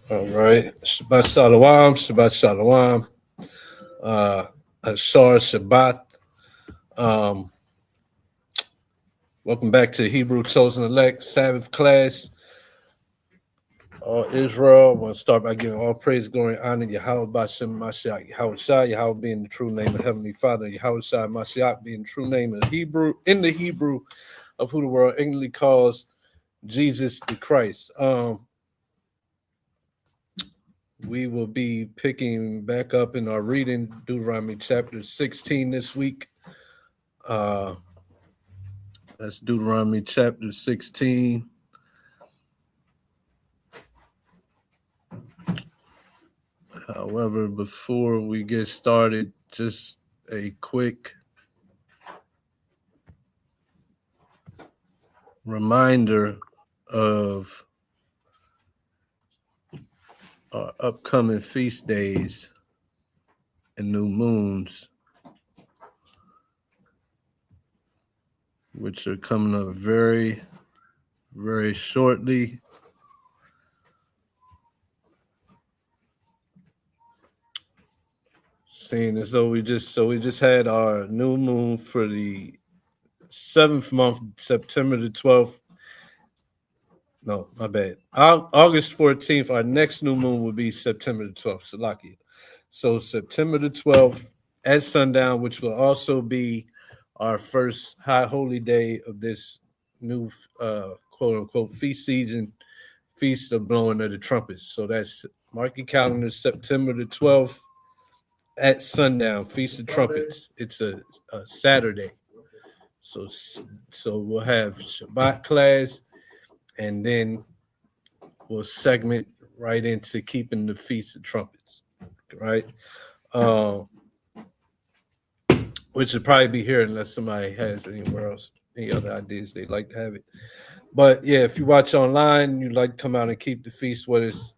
All right. Shabbat Shalom. Shabbat Shalom. Uh, Ashar Shabbat. Um, Welcome back to Hebrew Chosen Elect Sabbath class. All Israel. I want to start by giving all praise, glory, and honor. Yahweh Bashem Mashiach. Yahweh Shai. Yahweh being the true name of Heavenly Father. Yahweh Shai Mashiach being the true name of Hebrew, in the Hebrew of who the world ignorantly calls Jesus the Christ. We will be picking back up in our reading Deuteronomy chapter 16 this week. That's Deuteronomy chapter 16. However, before we get started, just a quick reminder of our upcoming feast days and new moons, which are coming up very, very shortly. Seeing as though we just had our new moon for the 7th month, September the 12th. No, my bad. August 14th, our next new moon will be September the 12th. Salakia. So September the 12th at sundown, which will also be our first high holy day of this new quote unquote feast season, feast of blowing of the trumpets. So that's mark your calendar, September the 12th at sundown, Feast of Trumpets. It's a Saturday. So we'll have Shabbat class, and then we'll segment right into keeping the Feast of Trumpets, right? Which would probably be here unless somebody has anywhere else, any other ideas they'd like to have it. But yeah, if you watch online, you'd like to come out and keep the feast with us,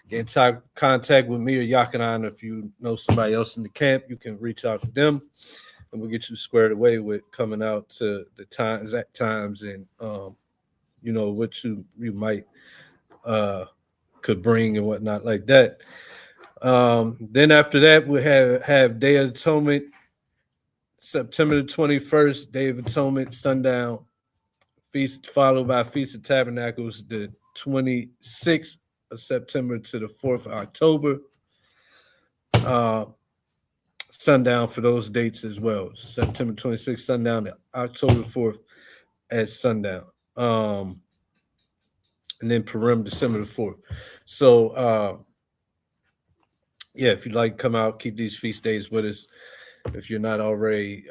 get in contact with me or Yakanan. If you know somebody else in the camp, you can reach out to them, and we'll get you squared away with coming out to the exact times and what you might could bring and whatnot like that. Then after that, we have Day of Atonement, September the 21st, Day of Atonement, sundown, feast followed by Feast of Tabernacles, the 26th of September to the 4th of October. Sundown for those dates as well. September 26th, sundown, to October 4th at sundown. And then Purim, December the 4th. So, yeah, if you'd like to come out, keep these feast days with us. If you're not already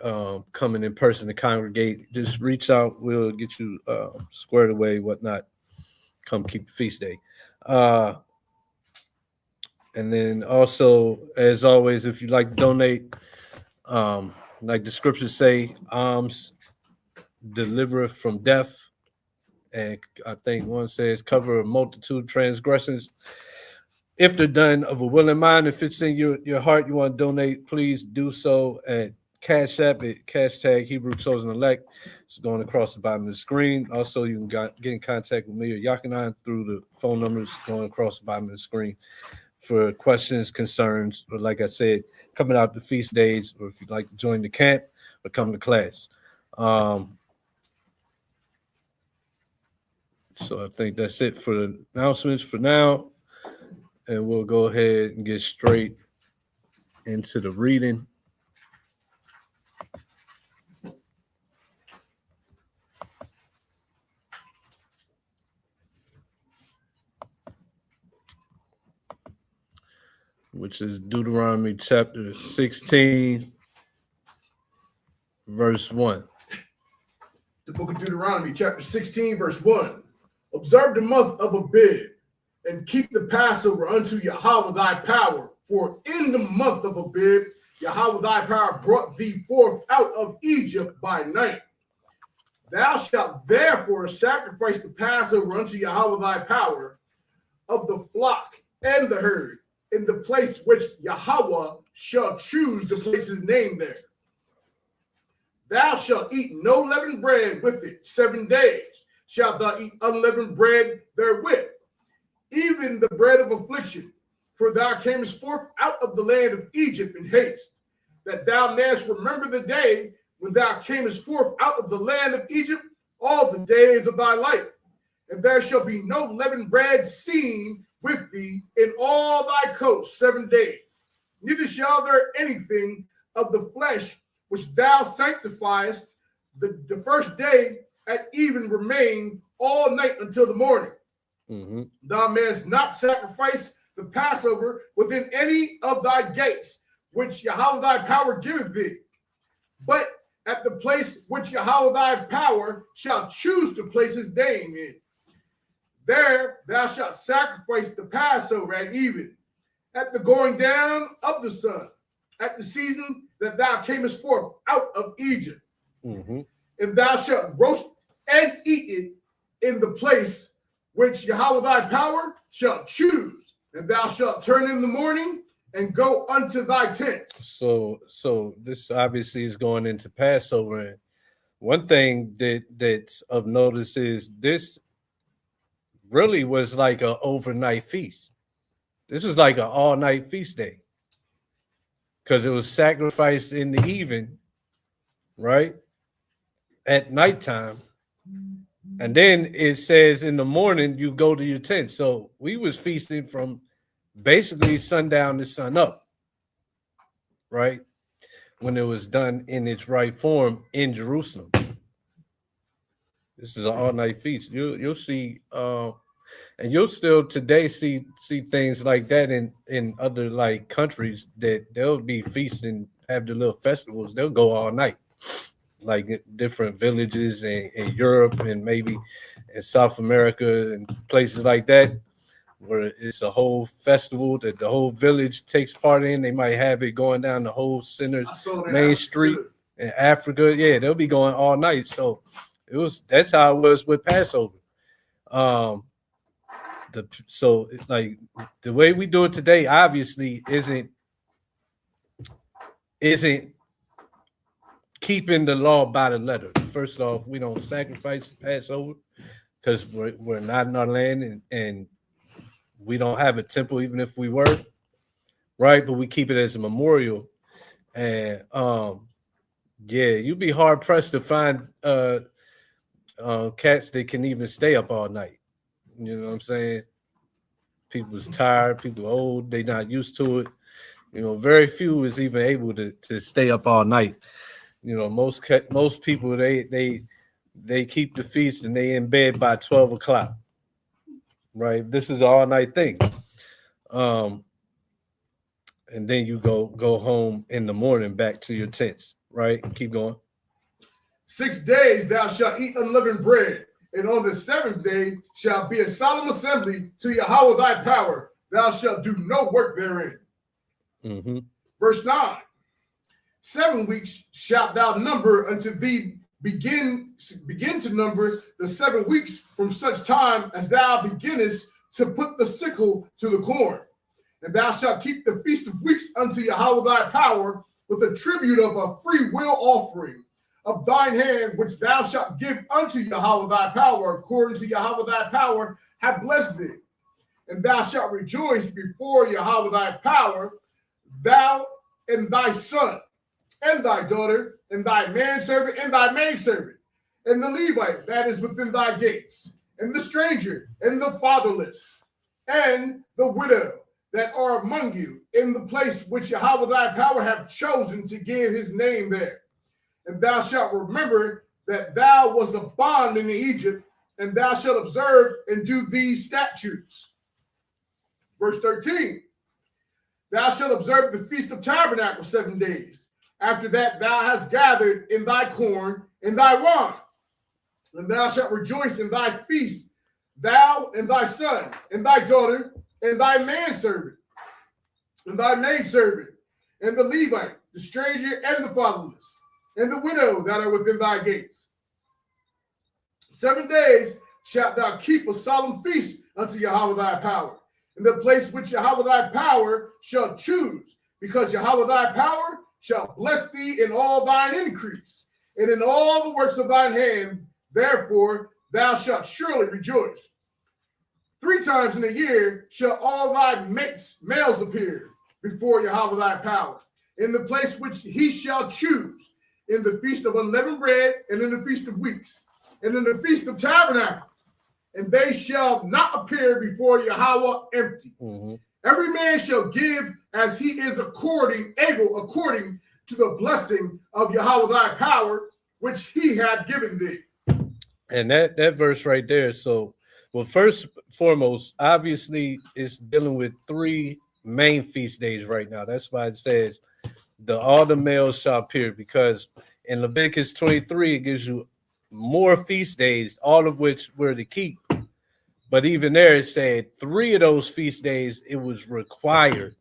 coming in person to congregate, just reach out. We'll get you squared away, whatnot. Come keep the feast day. And then also, as always, if you'd like to donate, like the scriptures say, alms delivereth from death. And I think one says, cover a multitude of transgressions. If they're done of a willing mind, if it's in your heart, you want to donate, please do so at Cash App at # Hebrew Chosen Elect. It's going across the bottom of the screen. Also, you can get in contact with me or Yakanan through the phone numbers going across the bottom of the screen for questions, concerns, or like I said, coming out the feast days, or if you'd like to join the camp or come to class. So I think that's it for the announcements for now. And we'll go ahead and get straight into the reading. Which is Deuteronomy chapter 16, verse 1. The book of Deuteronomy, chapter 16, verse 1. Observe the month of Abib, and keep the Passover unto Yahweh thy power. For in the month of Abib, Yahweh thy power brought thee forth out of Egypt by night. Thou shalt therefore sacrifice the Passover unto Yahweh thy power of the flock and the herd, in the place which Yahweh shall choose to place his name there. Thou shalt eat no leavened bread with it. 7 days shalt thou eat unleavened bread therewith. even the bread of affliction. For thou camest forth out of the land of Egypt in haste, that thou mayest remember the day when thou camest forth out of the land of Egypt all the days of thy life. And there shall be no leavened bread seen with thee in all thy coasts 7 days. Neither shall there anything of the flesh which thou sanctifiest the first day at even remain all night until the morning. Mm-hmm. Thou mayest not sacrifice the Passover within any of thy gates, which Yahweh thy power giveth thee. But at the place which Yahweh thy power shall choose to place his name in, there thou shalt sacrifice the Passover at even, at the going down of the sun, at the season that thou camest forth out of Egypt. Mm-hmm. And thou shalt roast and eat it in the place which Yahweh thy power shall choose. And thou shalt turn in the morning and go unto thy tents. So this obviously is going into Passover. And one thing that's of notice is this really was like an overnight feast. This was like an all-night feast day. Because it was sacrificed in the evening, right? At nighttime. And then it says in the morning you go to your tent. So we was feasting from basically sundown to sun up, right? When it was done in its right form in Jerusalem. This is an all-night feast. You'll see, and you'll still today see things like that in other like countries that they'll be feasting, have the little festivals. They'll go all night, like different villages in Europe and maybe in South America and places like that, where it's a whole festival that the whole village takes part in. They might have it going down the whole center main street in Africa. Yeah, they'll be going all night. So that's how it was with Passover. So it's like the way we do it today obviously isn't keeping the law by the letter. First off, we don't sacrifice Passover because we're not in our land and we don't have a temple, even if we were, right? But we keep it as a memorial. And yeah, you'd be hard pressed to find cats that can even stay up all night. You know what I'm saying? People's tired, people old, they not used to it. You know, very few is even able to stay up all night. You know, most people they keep the feast and they in bed by 12 o'clock. Right. This is an all night thing. And then you go home in the morning back to your tents. Right. Keep going. 6 days thou shalt eat unleavened bread, and on the seventh day shall be a solemn assembly to Yahweh thy power. Thou shalt do no work therein. Mm-hmm. Verse 9. 7 weeks shalt thou number unto thee, begin to number the 7 weeks from such time as thou beginnest to put the sickle to the corn. And thou shalt keep the feast of weeks unto Yahweh thy power with a tribute of a free will offering of thine hand, which thou shalt give unto Yahweh thy power, according to Yahweh thy power hath blessed thee. And thou shalt rejoice before Yahweh thy power, thou and thy son, and thy daughter, and thy manservant, and thy maidservant, and the Levite that is within thy gates, and the stranger, and the fatherless, and the widow that are among you, in the place which Yahweh thy power hath chosen to give his name there. And thou shalt remember that thou was a bond in Egypt, and thou shalt observe and do these statutes. Verse 13. Thou shalt observe the Feast of Tabernacles 7 days. After that, thou hast gathered in thy corn and thy wine. And thou shalt rejoice in thy feast, thou and thy son, and thy daughter, and thy manservant, and thy maidservant, and the Levite, the stranger, and the fatherless, and the widow that are within thy gates. 7 days shalt thou keep a solemn feast unto Yahweh thy power, in the place which Yahweh thy power shall choose, because Yahweh thy power shall bless thee in all thine increase, and in all the works of thine hand. Therefore thou shalt surely rejoice. 3 times in a year shall all thy mates, males appear before Yahweh thy power, in the place which he shall choose, in the feast of unleavened bread, and in the feast of weeks, and in the feast of tabernacles. And they shall not appear before Yahweh empty. Every man shall give as he is able, according to the blessing of Yahweh thy power, which he hath given thee. And that verse right there. So, well, first and foremost, obviously, it's dealing with 3 main feast days right now. That's why it says all the males shall appear, because in Leviticus 23 it gives you more feast days, all of which were to keep. But even there, it said 3 of those feast days it was required,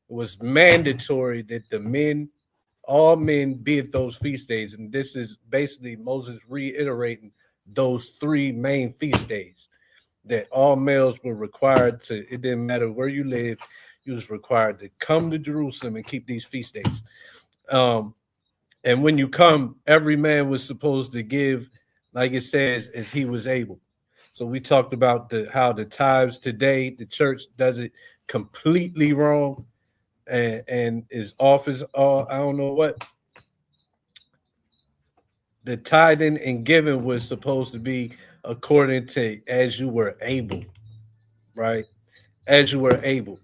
it was mandatory that all men be at those feast days. And this is basically Moses reiterating those 3 main feast days that all males were required to. It didn't matter where you live, you was required to come to Jerusalem and keep these feast days. And when you come, every man was supposed to give, like it says, as he was able. So we talked about how the tithes today, the church does it completely wrong, and is off as all, I don't know what. The tithing and giving was supposed to be according to as you were able, right? As you were able,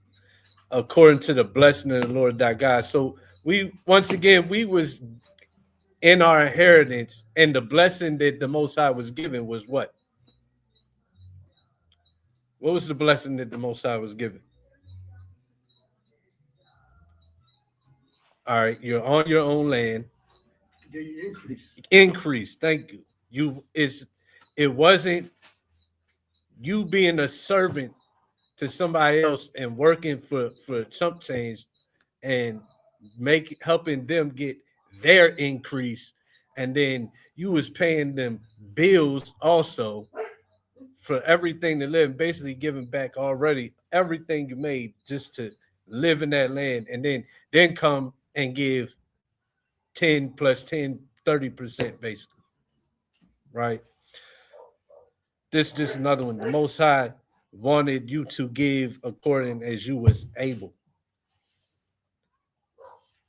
according to the blessing of the Lord thy God. So we was in our inheritance, and the blessing that the Most High was given was what? What was the blessing that the Most High was given? All right, you're on your own land. Gave you increase. Increase. Thank you. It wasn't you being a servant to somebody else and working for chump change and helping them get their increase, and then you was paying them bills also for everything to live, basically giving back already everything you made just to live in that land, and then come and give 10 plus 10, 30% basically, right? This just another one. The Most High wanted you to give according as you was able.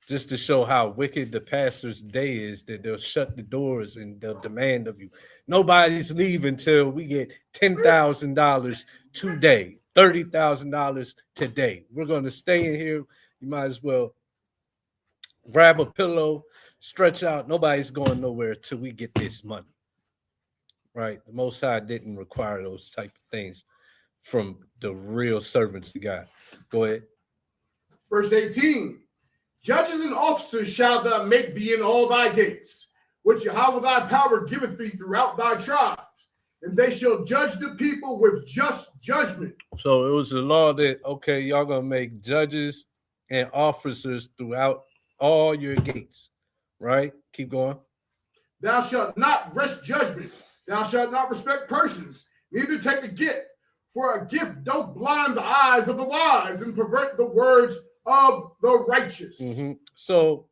Just to show how wicked the pastor's day is, that they'll shut the doors and they'll demand of you. Nobody's leaving till we get $10,000 today, $30,000 today. We're going to stay in here. You might as well grab a pillow, stretch out. Nobody's going nowhere till we get this money. Right? The Most High didn't require those type of things from the real servants of God. Go ahead. Verse 18. Judges and officers shall thou make thee in all thy gates, which Yahweh thy power giveth thee throughout thy tribes, and they shall judge the people with just judgment. So it was a law that, okay, y'all gonna make judges and officers throughout all your gates, right? Keep going. Thou shalt not wrest judgment. Thou shalt not respect persons, neither take a gift. For a gift doth blind the eyes of the wise and pervert the words of the righteous. Mm-hmm. So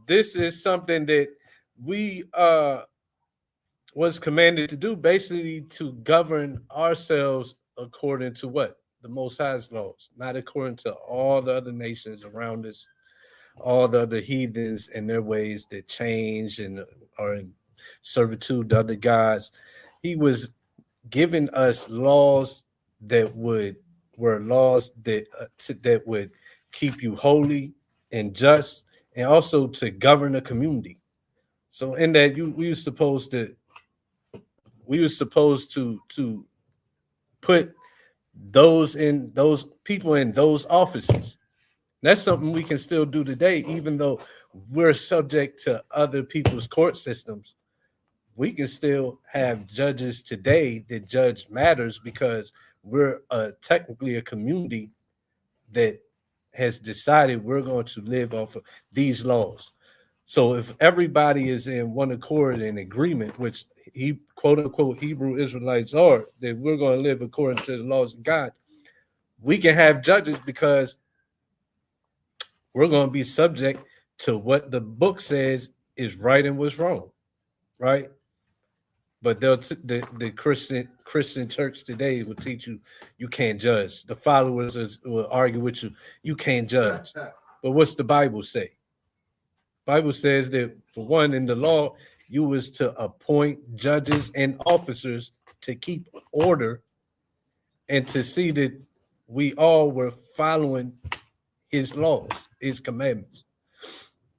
this is something that we was commanded to do, basically to govern ourselves according to what? The Most High's laws, not according to all the other nations around us, all the other heathens and their ways that change and are in servitude to other gods. He was giving us laws that were laws that would keep you holy and just, and also to govern a community. So in that, we were supposed to put those people in those offices. That's something we can still do today, even though we're subject to other people's court systems. We can still have judges today that judge matters because we're technically a community that has decided we're going to live off of these laws. So if everybody is in one accord and agreement, which he quote unquote Hebrew Israelites are, that we're going to live according to the laws of God, we can have judges because we're going to be subject to what the book says is right and what's wrong, right? But the Christian church today will teach you you can't judge. The followers will argue with you, you can't judge. But what's the Bible say? Bible says that for one, in the law, you was to appoint judges and officers to keep order and to see that we all were following his laws, his commandments.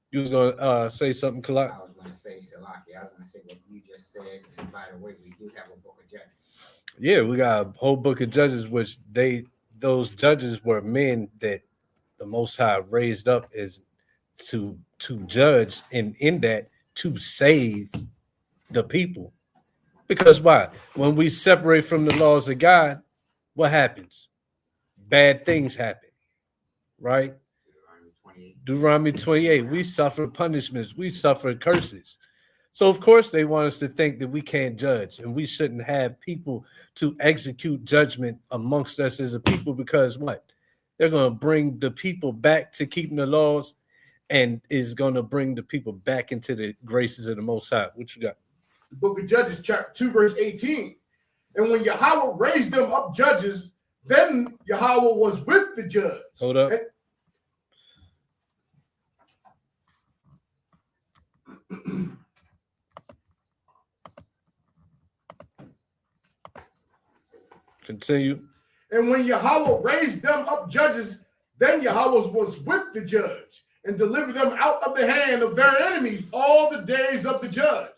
You was gonna say something, Kalak? I was going to say, Salaki, I was going to say what you just said. And by the way, we do have a book of Judges. Yeah, we got a whole book of judges, which those judges were men that the Most High raised up as to judge, and in that to save the people. Because why? When we separate from the laws of God, what happens? Bad things happen, right? Deuteronomy 28, we suffer punishments, we suffer curses. So of course they want us to think that we can't judge and we shouldn't have people to execute judgment amongst us as a people, because what? They're going to bring the people back to keeping the laws and is going to bring the people back into the graces of the Most High. What you got? The book of Judges, chapter 2, verse 18. And when Yahweh raised them up judges, then Yahweh was with the judge. Hold up. Continue. And when Yahweh raised them up judges, then Yahweh was with the judge and delivered them out of the hand of their enemies all the days of the judge.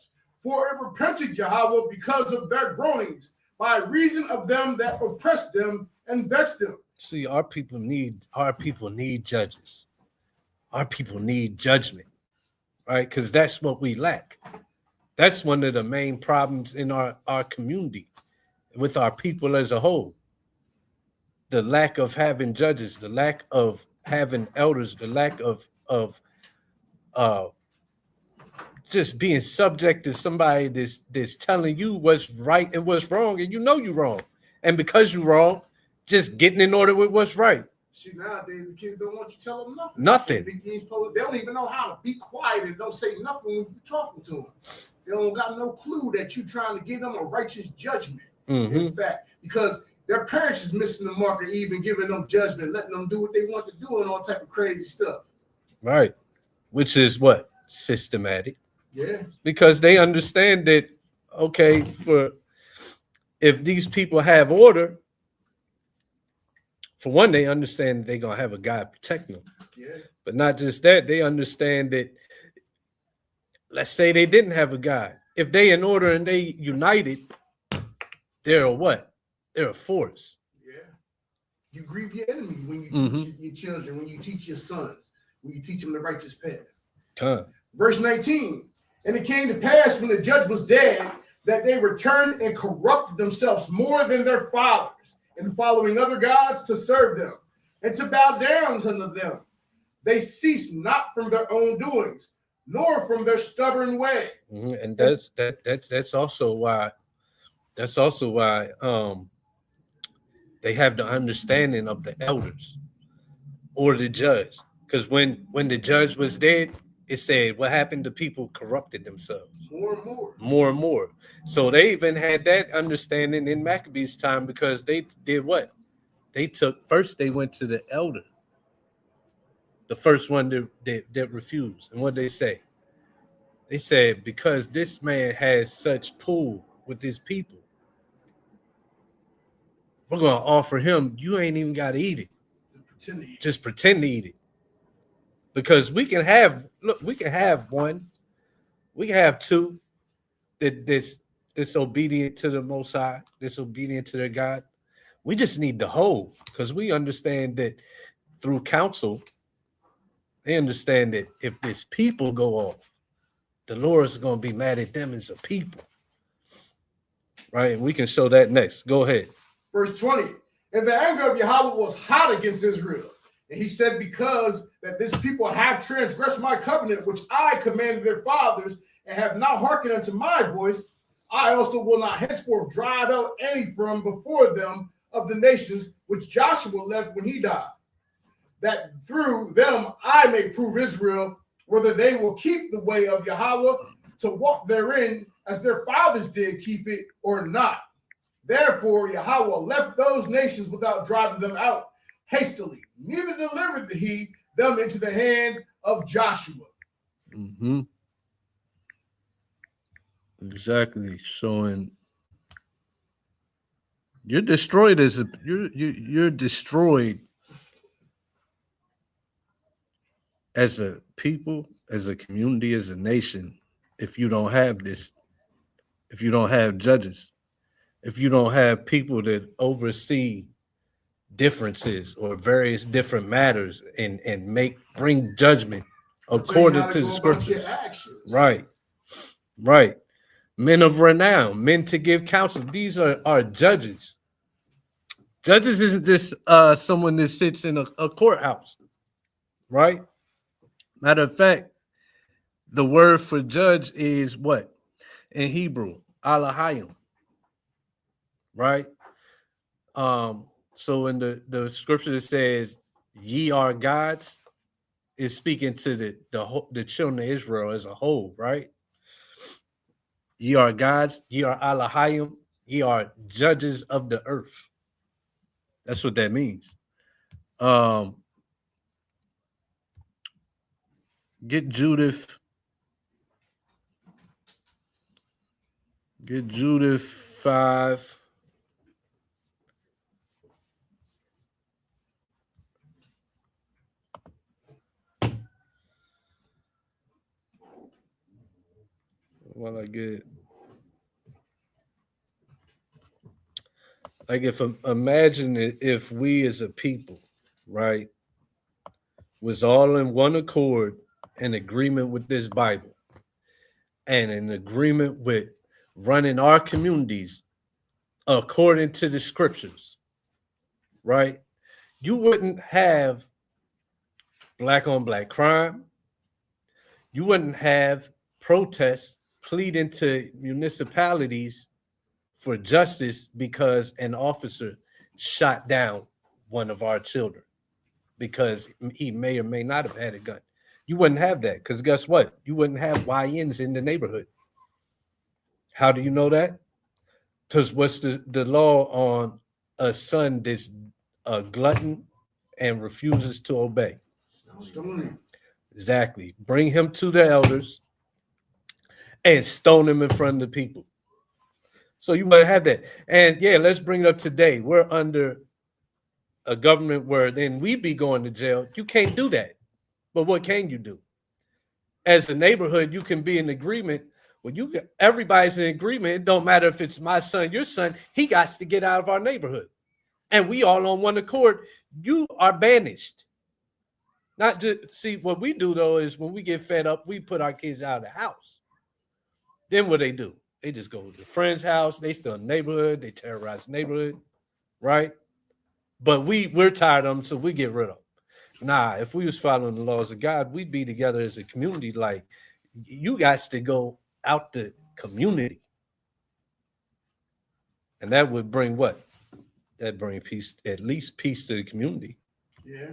For it repented Yahweh because of their groanings, by reason of them that oppressed them and vexed them. See, our people need judges. Our people need judgment, right? Because that's what we lack. That's one of the main problems in our community, with our people as a whole. The lack of having judges, the lack of having elders, the lack of just being subject to somebody that's telling you what's right and what's wrong, and you know you're wrong. And because you're wrong, just getting in order with what's right. See, nowadays the kids don't want you to tell them nothing. Nothing. They don't even know how to be quiet and don't say nothing when you're talking to them. They don't got no clue that you're trying to give them a righteous judgment. Mm-hmm. In fact, because their parents is missing the mark or even giving them judgment, letting them do what they want to do and all type of crazy stuff. Right. Which is what? Systematic. Yeah. Because they understand that, okay, if these people have order, for one, they understand they're going to have a God protecting them. Yeah. But not just that, they understand that, let's say they didn't have a God. If they in order and they united, they're a what? They're a force. Yeah. You grieve your enemy when you teach your children, when you teach your sons, when you teach them the righteous path. Verse 19. And it came to pass when the judge was dead that they returned and corrupted themselves more than their fathers, in following other gods to serve them and to bow down to them. They ceased not from their own doings, nor from their stubborn way. And that's also why they have the understanding of the elders or the judge. Because when the judge was dead, it said what happened to people corrupted themselves more and more. So they even had that understanding in Maccabees' time, because they did what? They went to the elder, the first one that refused. And what they say? They said, because this man has such pull with his people, we're going to offer him, you ain't even got to eat it. Just pretend to eat it. Because we can have one, we can have two that's obedient to the Most High, that's obedient to their God. We just need the whole, because we understand that through counsel, they understand that if this people go off, the Lord is going to be mad at them as a people. Right? And we can show that next. Go ahead. Verse 20. And the anger of Yahweh was hot against Israel. And he said, because that this people have transgressed my covenant, which I commanded their fathers, and have not hearkened unto my voice, I also will not henceforth drive out any from before them of the nations which Joshua left when he died, that through them I may prove Israel whether they will keep the way of Yahweh to walk therein as their fathers did keep it or not. Therefore, Yahweh left those nations without driving them out hastily, neither delivered he them into the hand of Joshua. Mm-hmm. Exactly. Showing you're destroyed as a you're destroyed as a people, as a community, as a nation, if you don't have this, if you don't have judges, if you don't have people that oversee differences or various different matters and bring judgment according to the scriptures. Right. Right. Men of renown, men to give counsel. These are judges. Judges isn't just someone that sits in a courthouse, right? Matter of fact, the word for judge is what? In Hebrew, Alahayim, right? So in the scripture that says, ye are gods, is speaking to the children of Israel as a whole, right? Ye are gods, ye are Alahayim, ye are judges of the earth. That's what that means. Get Judith 5. Well, I get like imagine if we as a people, right, was all in one accord, in agreement with this Bible, and in agreement with running our communities according to the scriptures, right? You wouldn't have black on black crime. You wouldn't have protests pleading to municipalities for justice because an officer shot down one of our children because he may or may not have had a gun. You wouldn't have that because guess what? You wouldn't have YNs in the neighborhood. How do you know that? Because what's the law on a son that's a glutton and refuses to obey? Stoning. Exactly. Bring him to the elders and stone him in front of the people. So you might have that. And yeah, let's bring it up today. We're under a government where then we be going to jail. You can't do that. But what can you do? As a neighborhood, you can be in agreement. Well, everybody's in agreement. It don't matter if it's my son, your son, he got to get out of our neighborhood. And we all on one accord. You are banished. Not just see what we do though is when we get fed up, we put our kids out of the house. Then what they do? They just go to a friend's house. They still in the neighborhood. They terrorize the neighborhood, right? But we're tired of them, so we get rid of them. Nah, if we was following the laws of God, we'd be together as a community. Like you guys to go out the community, and that would bring what? That bring peace, at least peace to the community. Yeah.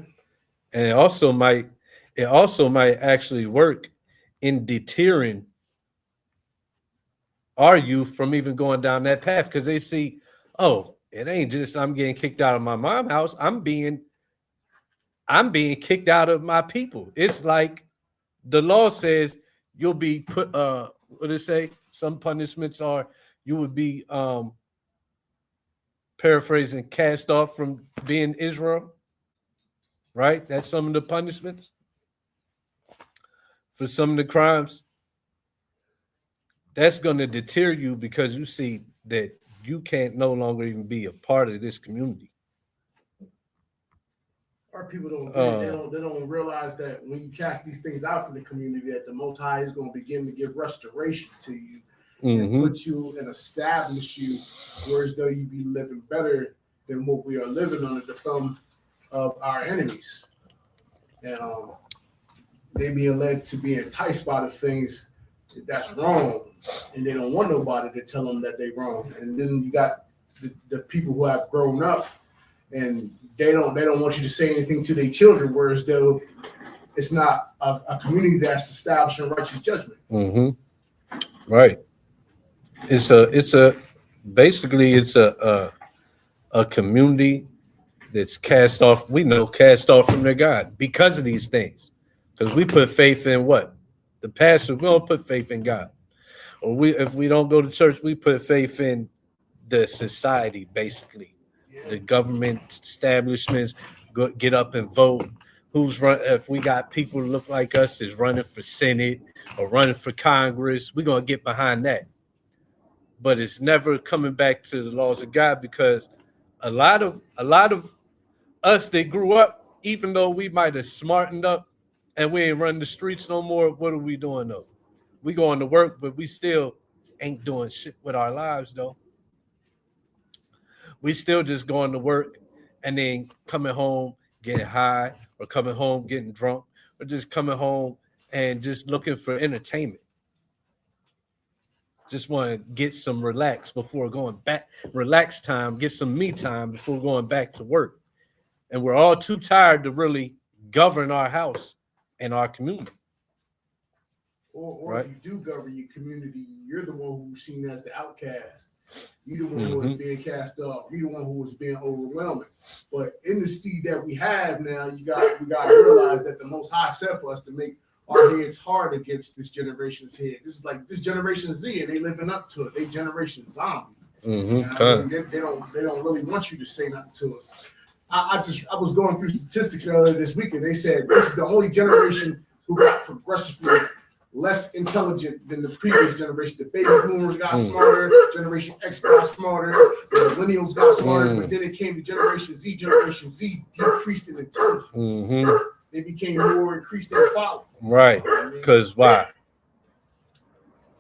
And it also might actually work in deterring our youth from even going down that path because they see, oh, it ain't just I'm getting kicked out of my mom's house. I'm being kicked out of my people. It's like the law says you'll be put what did it say? Some punishments are you would be paraphrasing cast off from being Israel. Right? That's some of the punishments for some of the crimes. That's going to deter you because you see that you can't no longer even be a part of this community. Our people don't they don't realize that when you cast these things out from the community, that the Most High is going to begin to give restoration to you and put you and establish you, whereas though you be living better than what we are living under the thumb of our enemies. And they being led to be enticed by the things that's wrong, and they don't want nobody to tell them that they're wrong. And then you got the people who have grown up, and they don't want you to say anything to their children, whereas though it's not a community that's establishing righteous judgment. Mm-hmm. Right. It's a basically it's a community that's cast off. We know cast off from their God because of these things. Because we put faith in what the pastor. We don't put faith in God, or we if we don't go to church, we put faith in the society, basically, the government establishments. Get up and vote. Who's run? If we got people who look like us is running for Senate or running for Congress, we're gonna get behind that. But it's never coming back to the laws of God because a lot of us that grew up, even though we might have smartened up and we ain't running the streets no more, what are we doing though? We going to work, but we still ain't doing shit with our lives though. We still just going to work and then coming home getting high or coming home getting drunk or just coming home and just looking for entertainment. Just want to get some relax before going back, relax time, get some me time before going back to work. And we're all too tired to really govern our house and our community. Or Right. if you do govern your community, you're the one who's seen as the outcast. You're the one who Mhm. is being cast off. You're the one who is being overwhelming. But in the seed that we have now, we got to realize that the Most High set for us to make our heads hard against this generation's head. This is like this generation Z, and they living up to it. They generation zombie. Mm-hmm. You know what I mean? They don't really want you to say nothing to us. I was going through statistics earlier this week, and they said this is the only generation who got progressively less intelligent than the previous generation. The baby boomers got smarter, Generation X got smarter, the millennials got smarter, but then it came to Generation Z. Generation Z decreased in intelligence. Mm-hmm. They became more increased in folly. Right. Because why?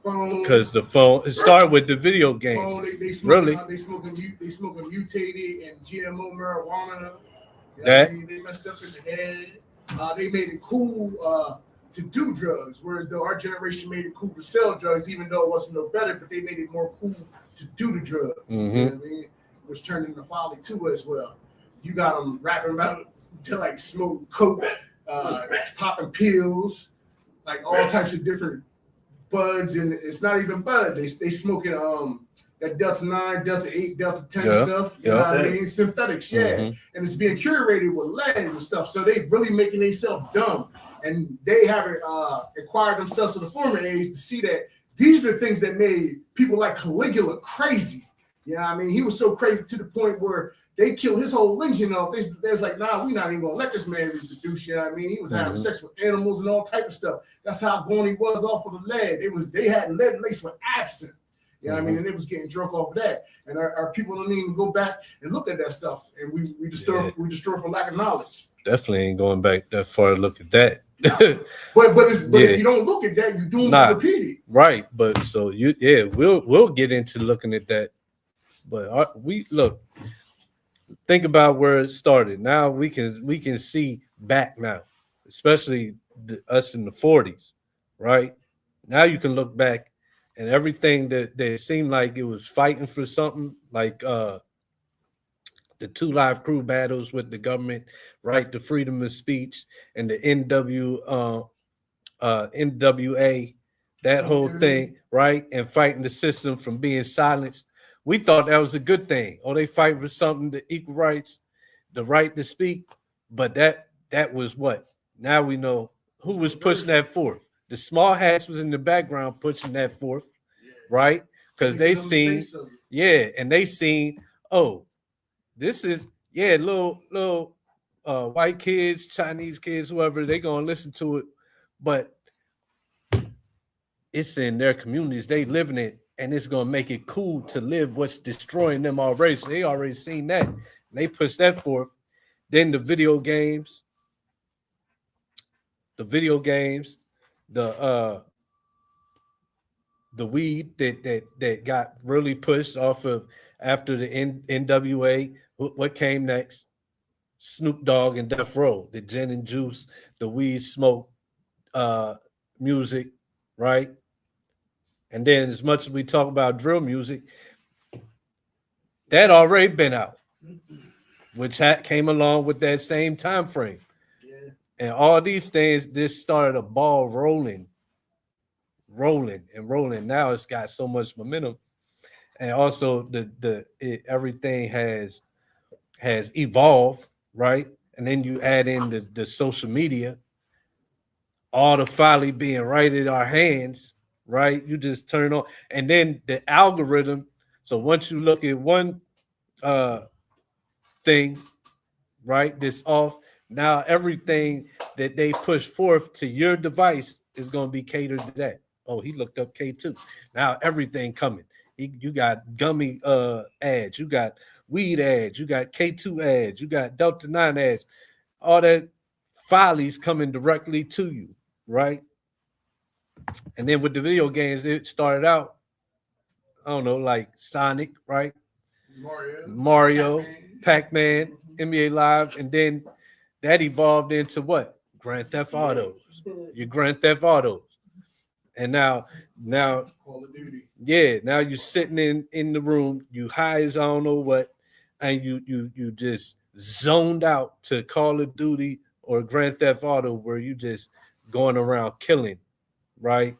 Phone, Because the phone. It started with the video games. phone, they Really? smoking mutated and GMO marijuana. You know That- what I mean? They messed up in the head. They made it cool to do drugs, whereas though our generation made it cool to sell drugs, even though it wasn't no better, but they made it more cool to do the drugs. You know what I mean? Which turned into folly too as well. You got them rapping about to like smoke coke, popping pills, like all types of different buds, and it's not even bud. They smoking that Delta 9, Delta 8, Delta 10 Yeah, stuff. You know what I mean? Synthetics, yeah. Mhm. And it's being curated with lead and stuff. So they really making themselves dumb. And they haven't acquired themselves to the former age to see that these are the things that made people like Caligula crazy. You know what I mean? He was so crazy to the point where they killed his whole legion off. They was like, nah, we're not even gonna let this man reproduce. You know what I mean? He was having sex with animals and all type of stuff. That's how born he was off of the lead. They had lead laced with absinthe. You know what I mean? And they was getting drunk off of that. And our people don't even go back and look at that stuff. And we destroy for lack of knowledge. Definitely ain't going back that far to look at that. But if you don't look at that, you're doomed to repeat it. Right. But so we'll get into looking at that. But we look, think about where it started. Now we can see back now, especially us in the 40s, right? Now you can look back and everything that seemed like it was fighting for something, like the 2 Live Crew battles with the government, right? The freedom of speech and the NWA, that whole thing, right? And fighting the system from being silenced. We thought that was a good thing. Oh, they fighting for something, the equal rights, the right to speak. But that was what? Now we know who was pushing that forth. The small hats was in the background pushing that forth, right? Because they seen, and they seen, oh, this is little white kids, Chinese kids, whoever, they gonna listen to it, but it's in their communities, they live in it, and it's gonna make it cool to live what's destroying them already. So they already seen that, and they push that forth. Then the video games, the weed that got really pushed off of after the NWA. What came next? Snoop Dogg and Death Row, the gin and juice, the weed smoke, music, right? And then as much as we talk about drill music, that already been out, which came along with that same time frame. Yeah. And all these things, this started a ball rolling rolling and rolling. Now it's got so much momentum, and also everything has evolved, right? And then you add in the social media, all the folly being right in our hands, right? You just turn on, and then the algorithm. So once you look at one uh thing, right, that's off, now everything that they push forth to your device is going to be catered to that. Oh, he looked up K2. Now everything coming. You got gummy ads, you got weed ads, you got K2 ads, you got Delta 9 ads, all that follies coming directly to you, right? And then with the video games, it started out, I don't know, like Sonic, right? Mario, Pac-Man, NBA Live, and then that evolved into what? Grand Theft Autos. Your Grand Theft Autos. And now Call of Duty. yeah, now you're sitting in the room, you high as I don't know what, and you just zoned out to Call of Duty or Grand Theft Auto where you just going around killing, right?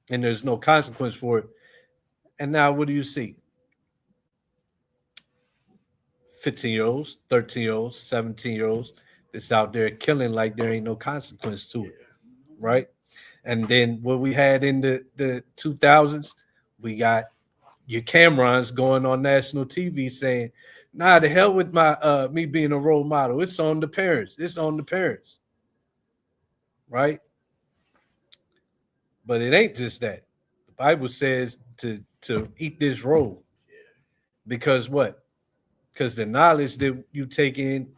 And there's no consequence for it. And now what do you see? 15-year-olds, 13-year-olds, 17-year-olds that's out there killing like there ain't no consequence to it, right? And then what we had in the 2000s, we got your Camerons going on national TV saying, nah, the hell with my me being a role model. It's on the parents. It's on the parents. Right? But it ain't just that. The Bible says to eat this roll. Because what? Because the knowledge that you take in,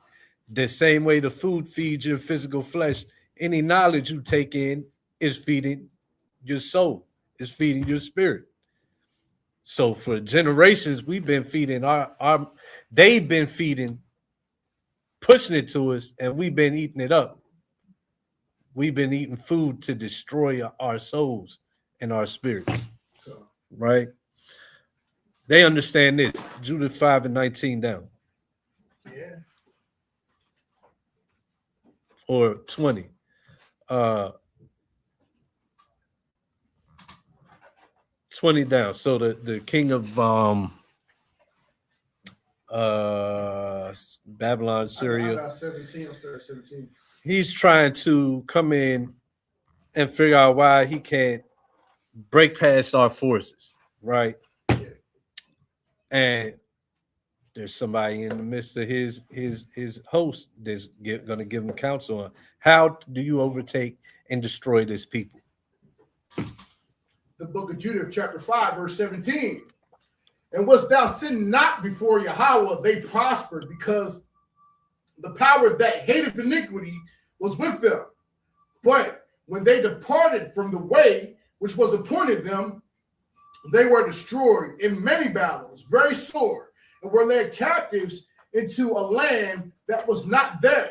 the same way the food feeds your physical flesh, any knowledge you take in is feeding your soul, is feeding your spirit. So for generations, we've been feeding our they've been feeding, pushing it to us, and we've been eating it up. We've been eating food to destroy our souls and our spirit. Right? They understand this. Judah 5:19 down. Yeah. Or 20. 20 down. So the king of Babylon, Syria. I got 17. I'll start at 17. He's trying to come in and figure out why he can't break past our forces, right? Yeah. And there's somebody in the midst of his host that's going to give him counsel on how do you overtake and destroy this people. The book of Judah, chapter 5, verse 17. And wast thou sin not before Yahweh, they prospered, because the power that hated iniquity was with them. But when they departed from the way which was appointed them, they were destroyed in many battles, very sore, and were led captives into a land that was not theirs.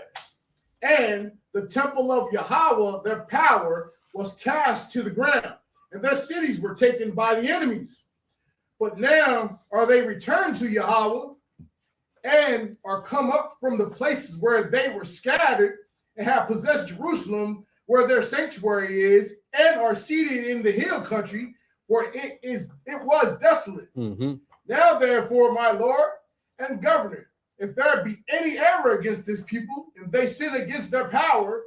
And the temple of Yahweh, their power, was cast to the ground, and their cities were taken by the enemies. But now are they returned to Yahweh, and are come up from the places where they were scattered, and have possessed Jerusalem, where their sanctuary is, and are seated in the hill country, where it was desolate. Mm-hmm. Now, therefore, my Lord and Governor, if there be any error against this people, if they sin against their power,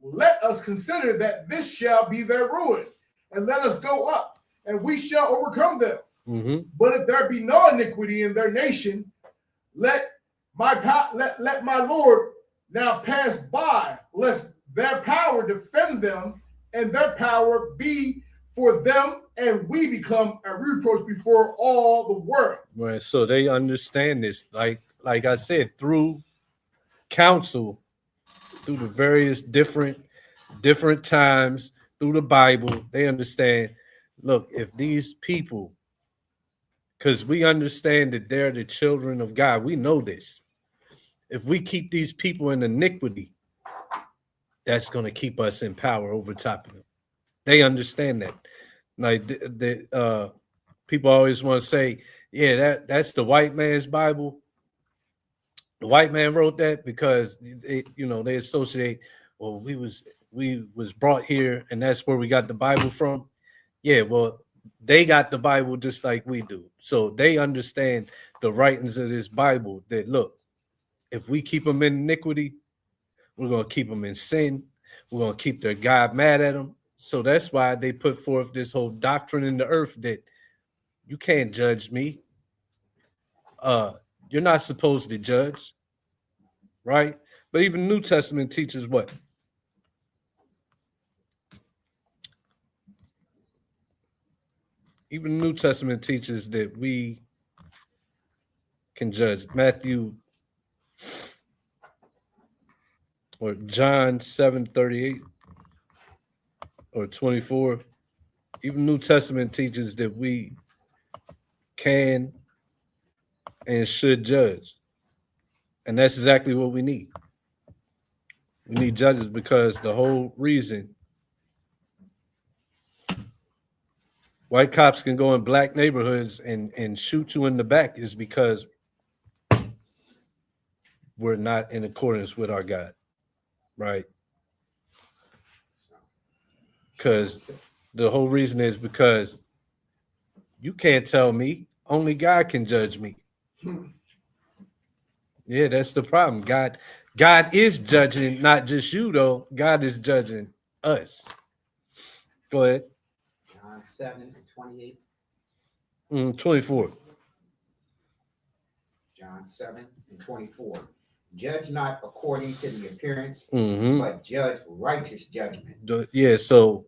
let us consider that this shall be their ruin, and let us go up, and we shall overcome them. Mm-hmm. But if there be no iniquity in their nation, let my Lord now pass by, lest their power defend them, and their power be for them, and we become a reproach before all the world. Right. So they understand this, like I said, through counsel, through the various different times, through the Bible, they understand. Look, if these people, because we understand that they're the children of God, we know this. If we keep these people in iniquity, that's going to keep us in power over top of them. They understand that. Like people always want to say, yeah, that's the white man's Bible. The white man wrote that because they associate, well, we was brought here and that's where we got the Bible from. Yeah, well, they got the Bible just like we do. So they understand the writings of this Bible that look, if we keep them in iniquity, we're going to keep them in sin. We're going to keep their God mad at them. So that's why they put forth this whole doctrine in the earth that you can't judge me. Uh, you're not supposed to judge, right? But even New Testament teaches what? Even New Testament teaches that we can judge. Matthew or John 7:38 or 24. Even New Testament teaches that we can and should judge. And that's exactly what we need. We need judges because the whole reason white cops can go in black neighborhoods and shoot you in the back is because we're not in accordance with our God, right? Because the whole reason is because you can't tell me, only God can judge me. Yeah, that's the problem. God is judging not just you though. God is judging us. Go ahead. John 7:28. 24. John 7:24. Judge not according to the appearance, Mm-hmm. but judge righteous judgment. Yeah, so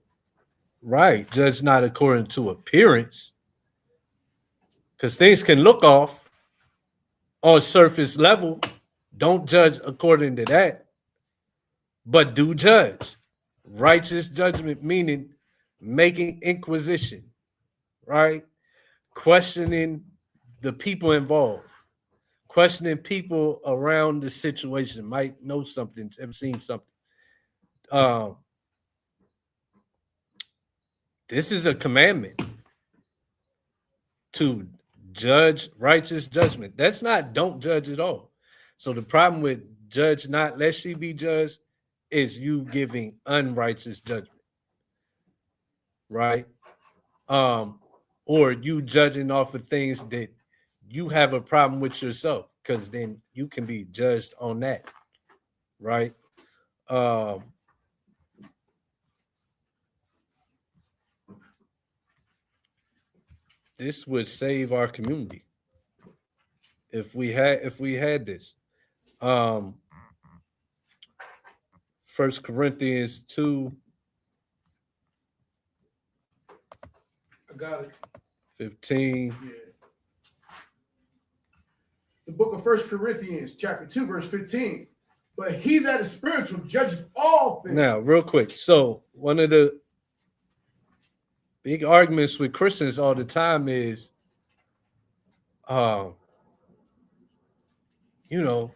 right, judge not according to appearance. Because things can look off on surface level. Don't judge according to that, but do judge. Righteous judgment meaning making inquisition, right? Questioning the people involved, questioning people around the situation, might know something, have seen something. Um, this is a commandment to judge righteous judgment. That's not don't judge at all. So the problem with judge not lest she be judged is you giving unrighteous judgment, right? Um, or you judging off of things that you have a problem with yourself, because then you can be judged on that, right? Um, this would save our community if we had this. Um, 1 Corinthians 2:15. I got it. Yeah. The book of 1 Corinthians, chapter 2, verse 15. But he that is spiritual judges all things. Now, real quick. So one of the big arguments with Christians all the time is, um, you know,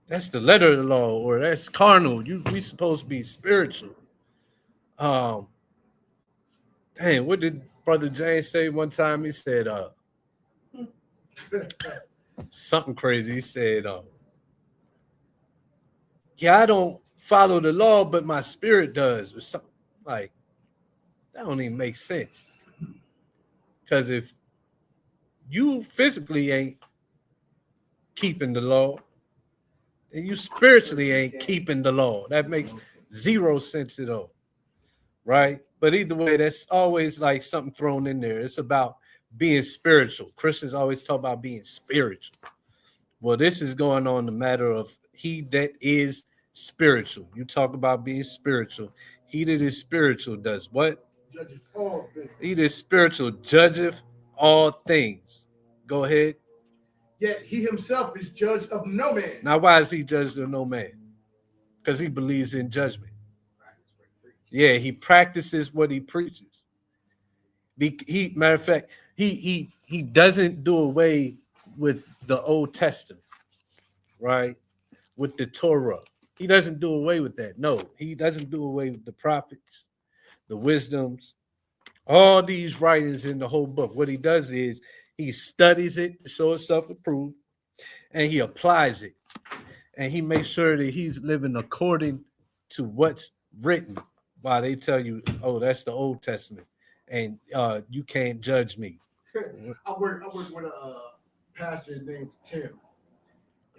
that's the letter of the law, or that's carnal. We supposed to be spiritual. Um, dang, what did Brother James say one time? He said, something crazy. He said, yeah, I don't follow the law, but my spirit does, or something like that. Don't even make sense. Because if you physically ain't keeping the law, then you spiritually ain't keeping the law. That makes zero sense at all, right? But either way, that's always like something thrown in there. It's about being spiritual. Christians always talk about being spiritual. Well, this is going on the matter of he that is spiritual. You talk about being spiritual. He that is spiritual does what? Judges all things. He that is spiritual judgeth all things. Go ahead. Yet he himself is judged of no man. Now, why is he judged of no man? Because he believes in judgment. Yeah, he practices what he preaches. Matter of fact, he doesn't do away with the Old Testament, right? With the Torah. He doesn't do away with that. No, he doesn't do away with the prophets, the wisdoms, all these writings in the whole book. What he does is he studies it to show itself approved, and he applies it. And he makes sure that he's living according to what's written. While they tell you, oh, that's the Old Testament. and you can't judge me. I work with a pastor named Tim,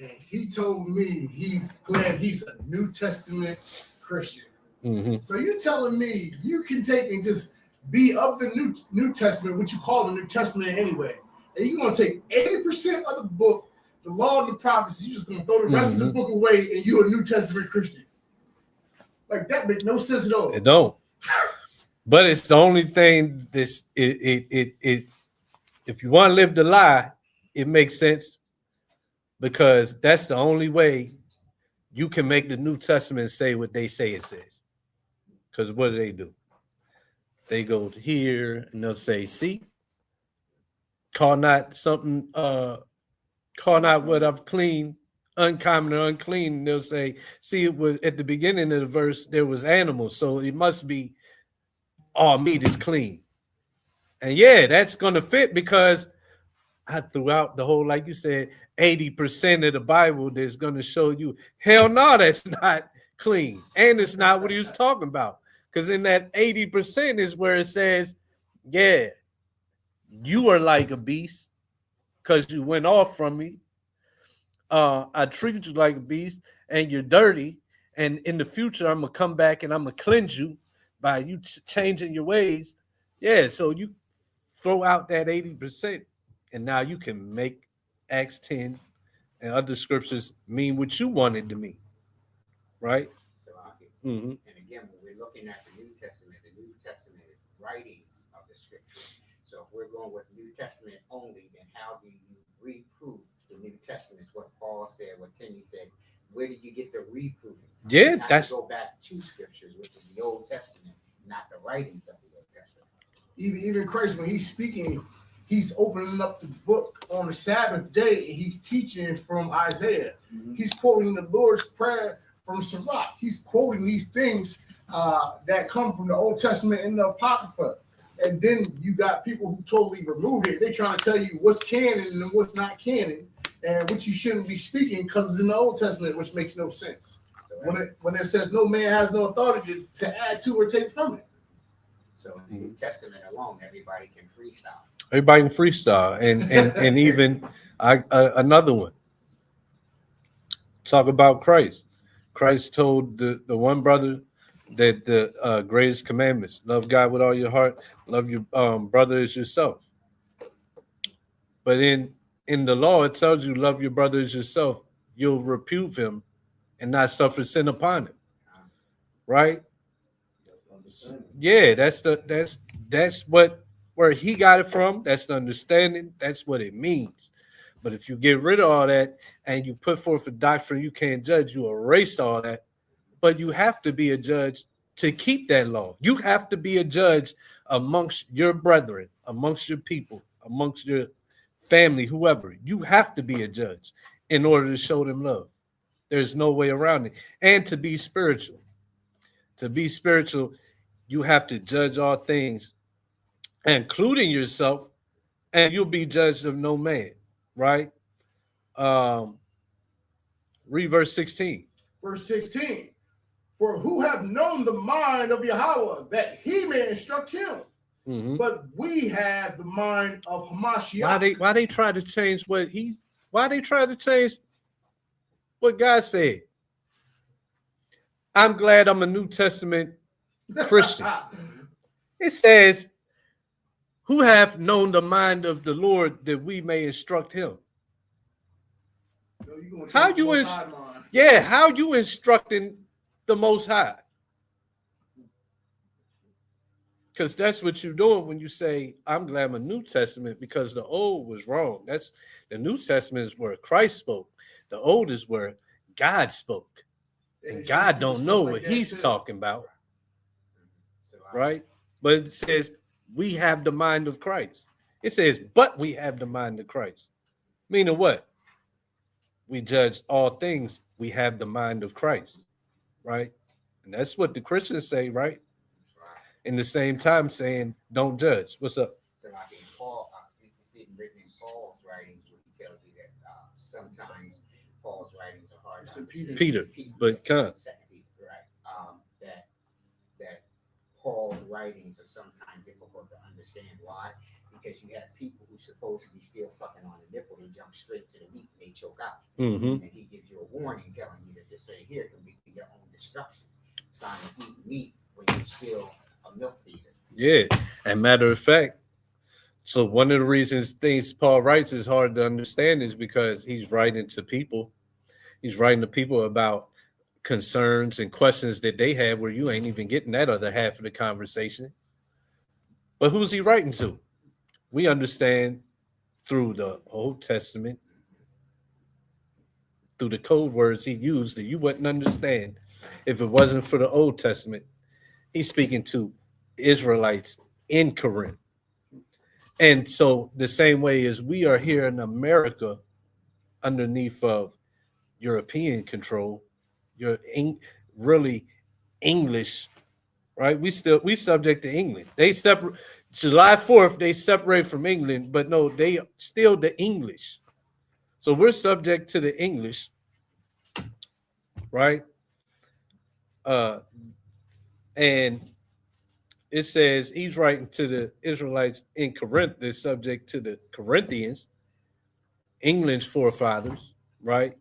and he told me he's glad he's a New Testament Christian. Mm-hmm. So you're telling me you can take and just be of the New Testament, what you call the New Testament anyway, and you're gonna take 80% of the book, the law and the prophets, you're just gonna throw the rest of the book away, and you're a New Testament Christian. Like that makes no sense at all. It don't. But it's the only thing this it if you want to live the lie, it makes sense because that's the only way you can make the New Testament say what they say it says. Because what do? They go to here and they'll say, see, call not something call not what I've clean, uncommon or unclean. And they'll say, see, it was at the beginning of the verse, there was animals, so it must be all meat is clean. And yeah, that's gonna fit because I threw out the whole, like you said, 80% of the Bible that's gonna show you, hell no, that's not clean. And it's not what he was talking about. Because in that 80% is where it says, yeah, you are like a beast because you went off from me. I treated you like a beast and you're dirty. And in the future, I'm going to come back and I'm going to cleanse you by you changing your ways. Yeah, so you throw out that 80% and now you can make Acts 10 and other scriptures mean what you wanted to mean. Right? So, Mm-hmm. and again, when we're looking at the New Testament is writings of the scriptures. So if we're going with New Testament only, then how do you reprove the New Testament? What Paul said, what Timmy said. Where did you get the reproof? Yeah, you that's go back to scriptures, which is the Old Testament, not the writings of the Old Testament. Even Christ, when he's speaking, he's opening up the book on the Sabbath day and he's teaching from Isaiah. Mm-hmm. He's quoting the Lord's Prayer from Sirach. He's quoting these things that come from the Old Testament and the Apocrypha. And then you got people who totally remove it. They're trying to tell you what's canon and what's not canon and what you shouldn't be speaking because it's in the Old Testament, which makes no sense. When it says no man has no authority to add to or take from it. So in the New Testament alone, everybody can freestyle. Everybody can freestyle. And even another one. Talk about Christ. Christ told the one brother that the greatest commandments: love God with all your heart, love your brother as yourself. But in the law, it tells you love your brother as yourself. You'll reprove him and not suffer sin upon him. Right? Yeah, that's what where he got it from. That's the understanding. That's what it means. But if you get rid of all that and you put forth a doctrine you can't judge, you erase all that. But you have to be a judge to keep that law. You have to be a judge amongst your brethren, amongst your people, amongst your family, whoever. You have to be a judge in order to show them love. There's no way around it. And to be spiritual. To be spiritual, you have to judge all things, including yourself, and you'll be judged of no man, right? Read verse 16. Verse 16. For who have known the mind of Yahweh that he may instruct him? Mm-hmm. But we have the mind of Hamashiach. Why they try to change why they try to change what God said? I'm glad I'm a New Testament Christian. It says, who have known the mind of the Lord that we may instruct him? How you instructing the Most High? Because that's what you're doing when you say, I'm glad I'm a New Testament, because the old was wrong. That's the New Testament is where Christ spoke. The old is where God spoke. And God don't know what he's talking about. Right? But it says, we have the mind of Christ. It says, but we have the mind of Christ. Meaning what? We judge all things. We have the mind of Christ. Right? And that's what the Christians say, right? In the same time saying, don't judge. What's up? So like in Paul, you see written in Paul's writings where he tells you that sometimes Paul's writings are hard to understand. Peter, but Second Peter, right? That Paul's writings are sometimes difficult to understand. Why? Because you have people who supposed to be still sucking on the nipple, they jump straight to the meat and they choke out. Mm-hmm. And he gives you a warning telling you that this right here can be your own destruction. Trying to eat meat when you're still a milk feeder. Yeah. And matter of fact, so one of the reasons things Paul writes is hard to understand is because he's writing to people. He's writing to people about concerns and questions that they have where you ain't even getting that other half of the conversation. But who's he writing to? We understand through the Old Testament, through the code words he used that you wouldn't understand if it wasn't for the Old Testament. He's speaking to Israelites in Corinth. And so the same way as we are here in America underneath of European control, you're really English, right? We subject to England. They July 4th, they separate from England, but no, they still the English. So we're subject to the English, right? And it says he's writing to the Israelites in Corinth. They're subject to the Corinthians, England's forefathers, right?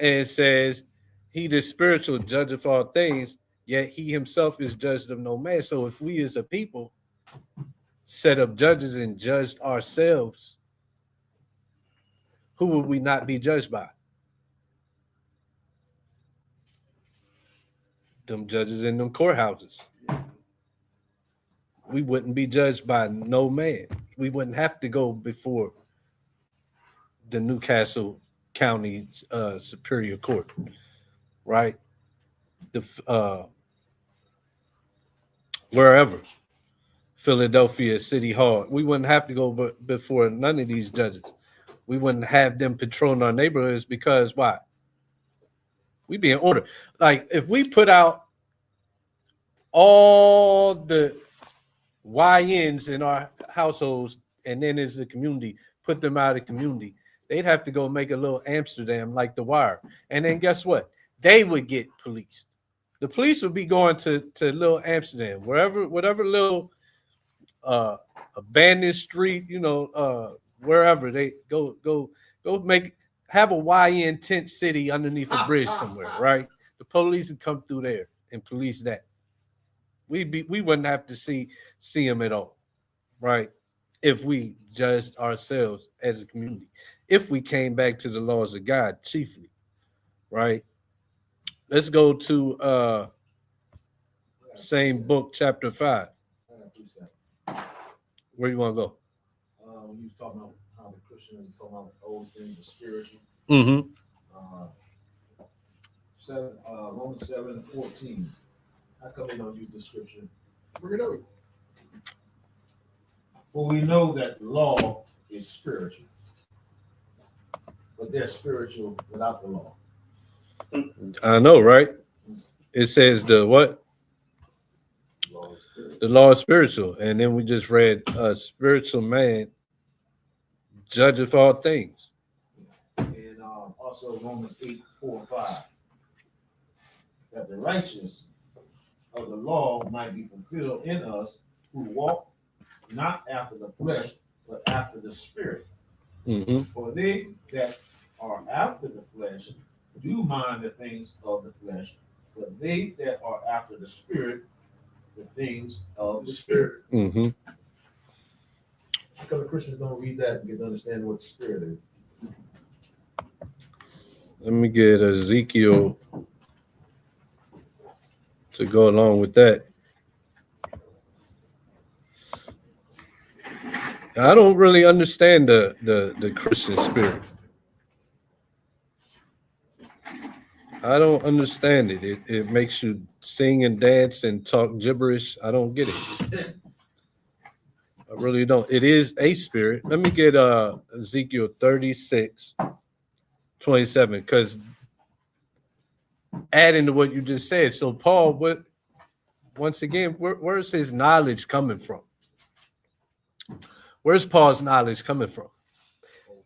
And it says he the spiritual judge of all things, yet he himself is judged of no man. So if we as a people set up judges and judged ourselves, who would we not be judged by? Them judges in them courthouses. We wouldn't be judged by no man. We wouldn't have to go before the Newcastle County Superior Court, right? The wherever, Philadelphia City Hall. We wouldn't have to go before none of these judges. We wouldn't have them patrolling our neighborhoods because why? We be in order. Like if we put out all the YNs in our households and then as a community, put them out of the community, they'd have to go make a little Amsterdam like The Wire. And then guess what? They would get policed. The police would be going to little Amsterdam, whatever little abandoned street, wherever they go have a YN tent city underneath a bridge somewhere, right? The police would come through there and police that. We wouldn't have to see them at all, right? If we judged ourselves as a community, if we came back to the laws of God chiefly, right? Let's go to same book, chapter 5. Where you want to go? When you was talking about how the Christians talking about old things are spiritual. Mm-hmm. Romans 7:14. How come they don't use the scripture? Bring it up. For we know that the law is spiritual, but they're spiritual without the law. I know, right? It says the what? The law is spiritual. And then we just read a spiritual man judgeth all things. And also Romans 8:4-5. That the righteousness of the law might be fulfilled in us who walk not after the flesh, but after the spirit. Mm-hmm. For they that are after the flesh do mind the things of the flesh, but they that are after the spirit, the things of the spirit. Mm-hmm. How come the Christians don't read that and get to understand what the spirit is? Let me get Ezekiel to go along with that. I don't really understand the Christian spirit. I don't understand it. It makes you sing and dance and talk gibberish. I don't get it. I really don't. It is a spirit. Let me get Ezekiel 36:27, because adding to what you just said. So Paul, once again, where's his knowledge coming from? Where's Paul's knowledge coming from?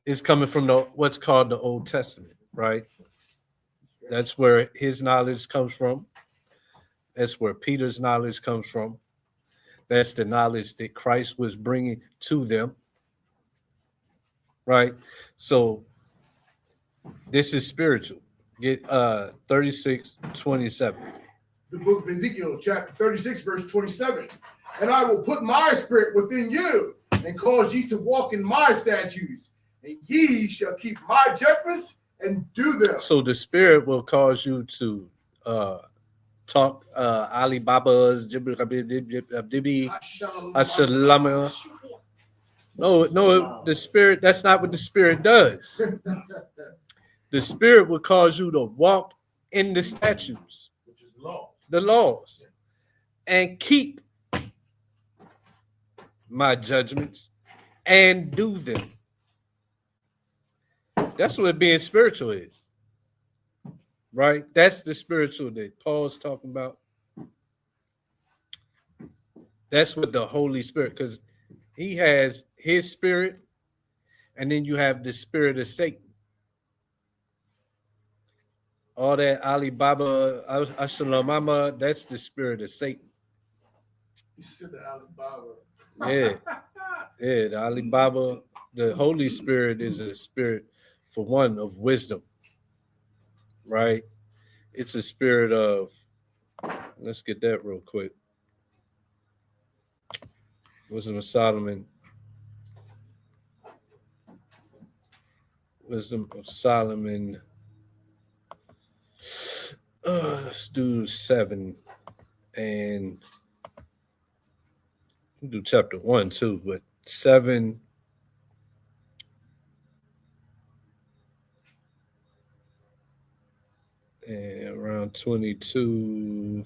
It's coming from what's called the Old Testament, right? That's where his knowledge comes from. That's where Peter's knowledge comes from. That's the knowledge that Christ was bringing to them. Right? So this is spiritual. Get 36:27. The book of Ezekiel, chapter 36, verse 27. And I will put my spirit within you and cause ye to walk in my statutes, and ye shall keep my judgments and do them. So the spirit will cause you to talk Alibaba's No, the spirit, that's not what the spirit does. The spirit will cause you to walk in the statutes, which is law. the laws, and keep my judgments and do them. That's what being spiritual is. Right? That's the spiritual that Paul's talking about. That's what the Holy Spirit, because he has his spirit, and then you have the spirit of Satan. All that Alibaba, Ashalamama, that's the spirit of Satan. You said the Alibaba. Yeah. Yeah, the Alibaba, the Holy Spirit is a spirit, for one, of wisdom. Right? It's a spirit of, let's get that real quick. Wisdom of Solomon. Wisdom of Solomon. Let's do 7 and we'll do chapter 1 too, but 7 and around 22.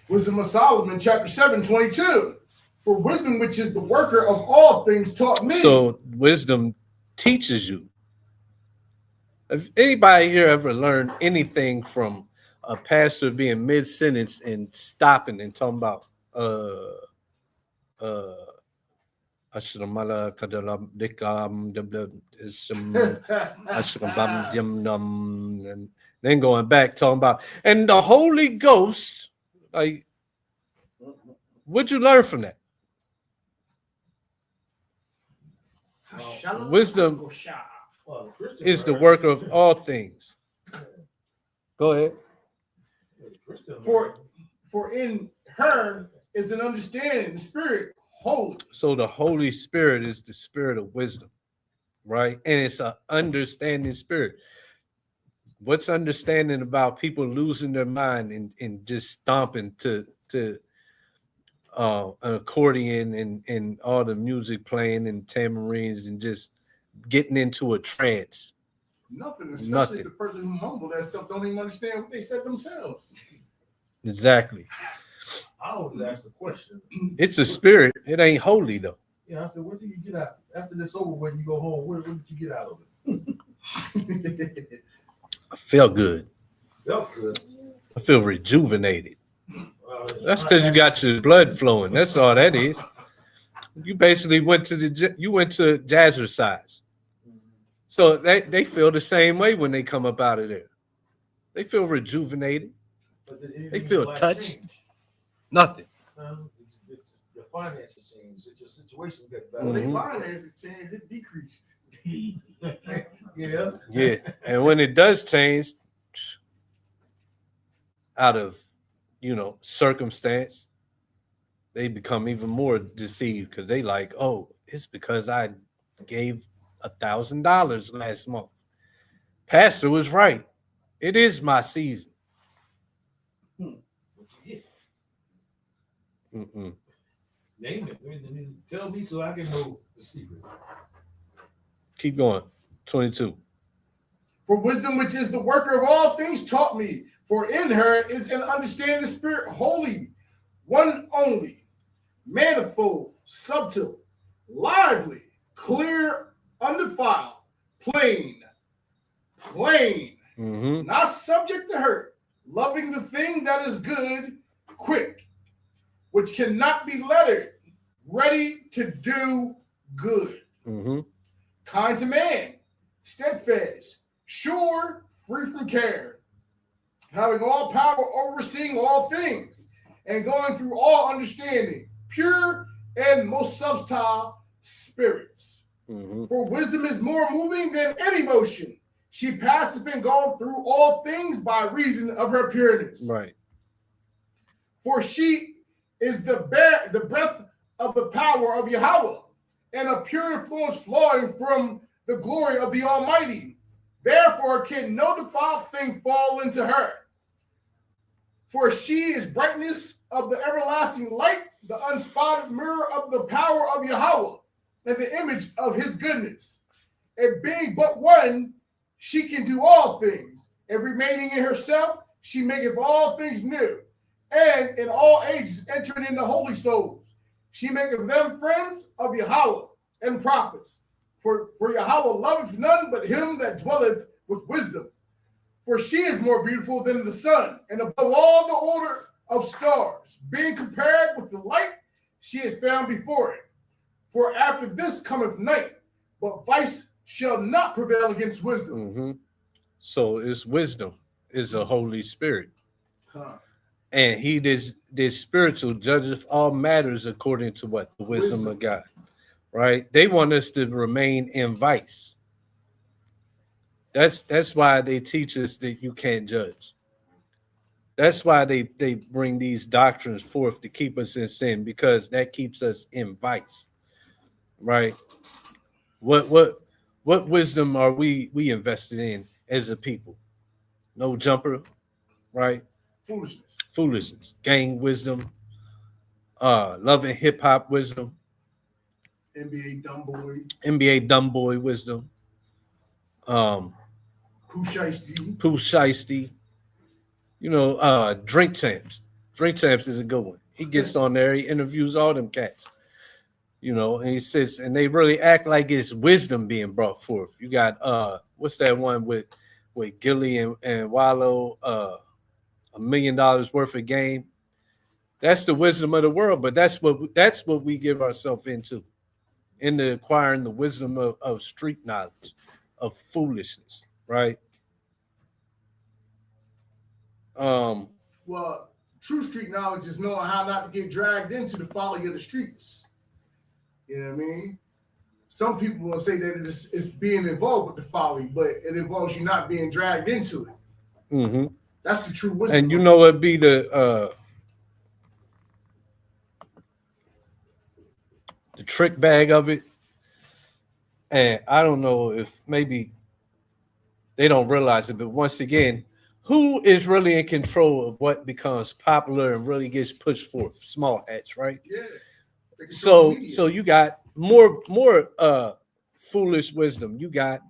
Wisdom of Solomon, chapter 7, 22. For wisdom, which is the worker of all things, taught me. So wisdom teaches you. If anybody here ever learned anything from a pastor being mid-sentence and stopping and talking about and then going back talking about, and the Holy Ghost, like, what'd you learn from that? Wisdom is the worker of all things. Go ahead. For in her is an understanding, the spirit holy. So the Holy Spirit is the spirit of wisdom, right? And it's an understanding spirit. What's understanding about people losing their mind and just stomping to an accordion and all the music playing and tamarines and just getting into a trance? Nothing, especially the person who mumbled that stuff don't even understand what they said themselves. Exactly. I always ask the question. It's a spirit. It ain't holy though. Yeah, I said, what do you get out after this over? When you go home, what did you get out of it? I feel good. Felt good. I feel rejuvenated. That's because you got your blood flowing. That's all that is. You basically went to jazzercise. So they feel the same way when they come up out of there. They feel rejuvenated. They feel touched. Nothing. Your finances changed. Your situation got better. When their finances changed, it decreased. Yeah. Yeah. And when it does change, out of, circumstance, they become even more deceived because they like, oh, it's because I gave $1,000 last month. Pastor was right. It is my season. What you get? Mm-mm. Name it. Tell me so I can know the secret. Keep going. 22. For wisdom, which is the worker of all things, taught me. For in her is an understanding spirit holy, one only, manifold, subtle, lively, clear, undefiled, plain, not subject to hurt, loving the thing that is good, quick, which cannot be lettered, ready to do good, kind to man, steadfast, sure, free from care, having all power, overseeing all things, and going through all understanding, pure and most subtile spirits. Mhm. For wisdom is more moving than any motion. She passeth and goeth through all things by reason of her pureness. Right. For she is the breath of the power of Yahweh, and a pure influence flowing from the glory of the Almighty. Therefore can no defiled thing fall into her. For she is brightness of the everlasting light, the unspotted mirror of the power of Yahweh, and the image of his goodness. And being but one, she can do all things. And remaining in herself, she maketh all things new. And in all ages entering into holy souls, she maketh them friends of Yahweh and prophets. For Yahweh loveth none but him that dwelleth with wisdom. For she is more beautiful than the sun, and above all the order of stars. Being compared with the light, she is found before it. For after this cometh night, but vice shall not prevail against wisdom. Mhm. So it's wisdom, is the Holy Spirit. Huh. And he this spiritual judgeth all matters according to what? The wisdom of God. Right? They want us to remain in vice. That's why they teach us that you can't judge. That's why they bring these doctrines forth to keep us in sin, because that keeps us in vice. Right? What wisdom are we invested in as a people? No jumper, right? Foolishness, gang wisdom, loving hip hop wisdom, NBA dumb boy wisdom, Pooh Shiesty, Drink Champs. Drink Champs is a good one. He gets on there, he interviews all them cats, and he says, and they really act like it's wisdom being brought forth. You got what's that one with Gilly and Wallow, $1 million worth of game. That's the wisdom of the world, but that's what we give ourselves into acquiring the wisdom of street knowledge, of foolishness, right? Well, true street knowledge is knowing how not to get dragged into the folly of the streets. You know what I mean? Some people will say that it's being involved with the folly, but it involves you not being dragged into it. Mm-hmm. That's the true wisdom. And it'd be the trick bag of it. And I don't know if maybe they don't realize it, but once again, who is really in control of what becomes popular and really gets pushed forth? Small hats, right? Yeah. So you got more foolish wisdom. You got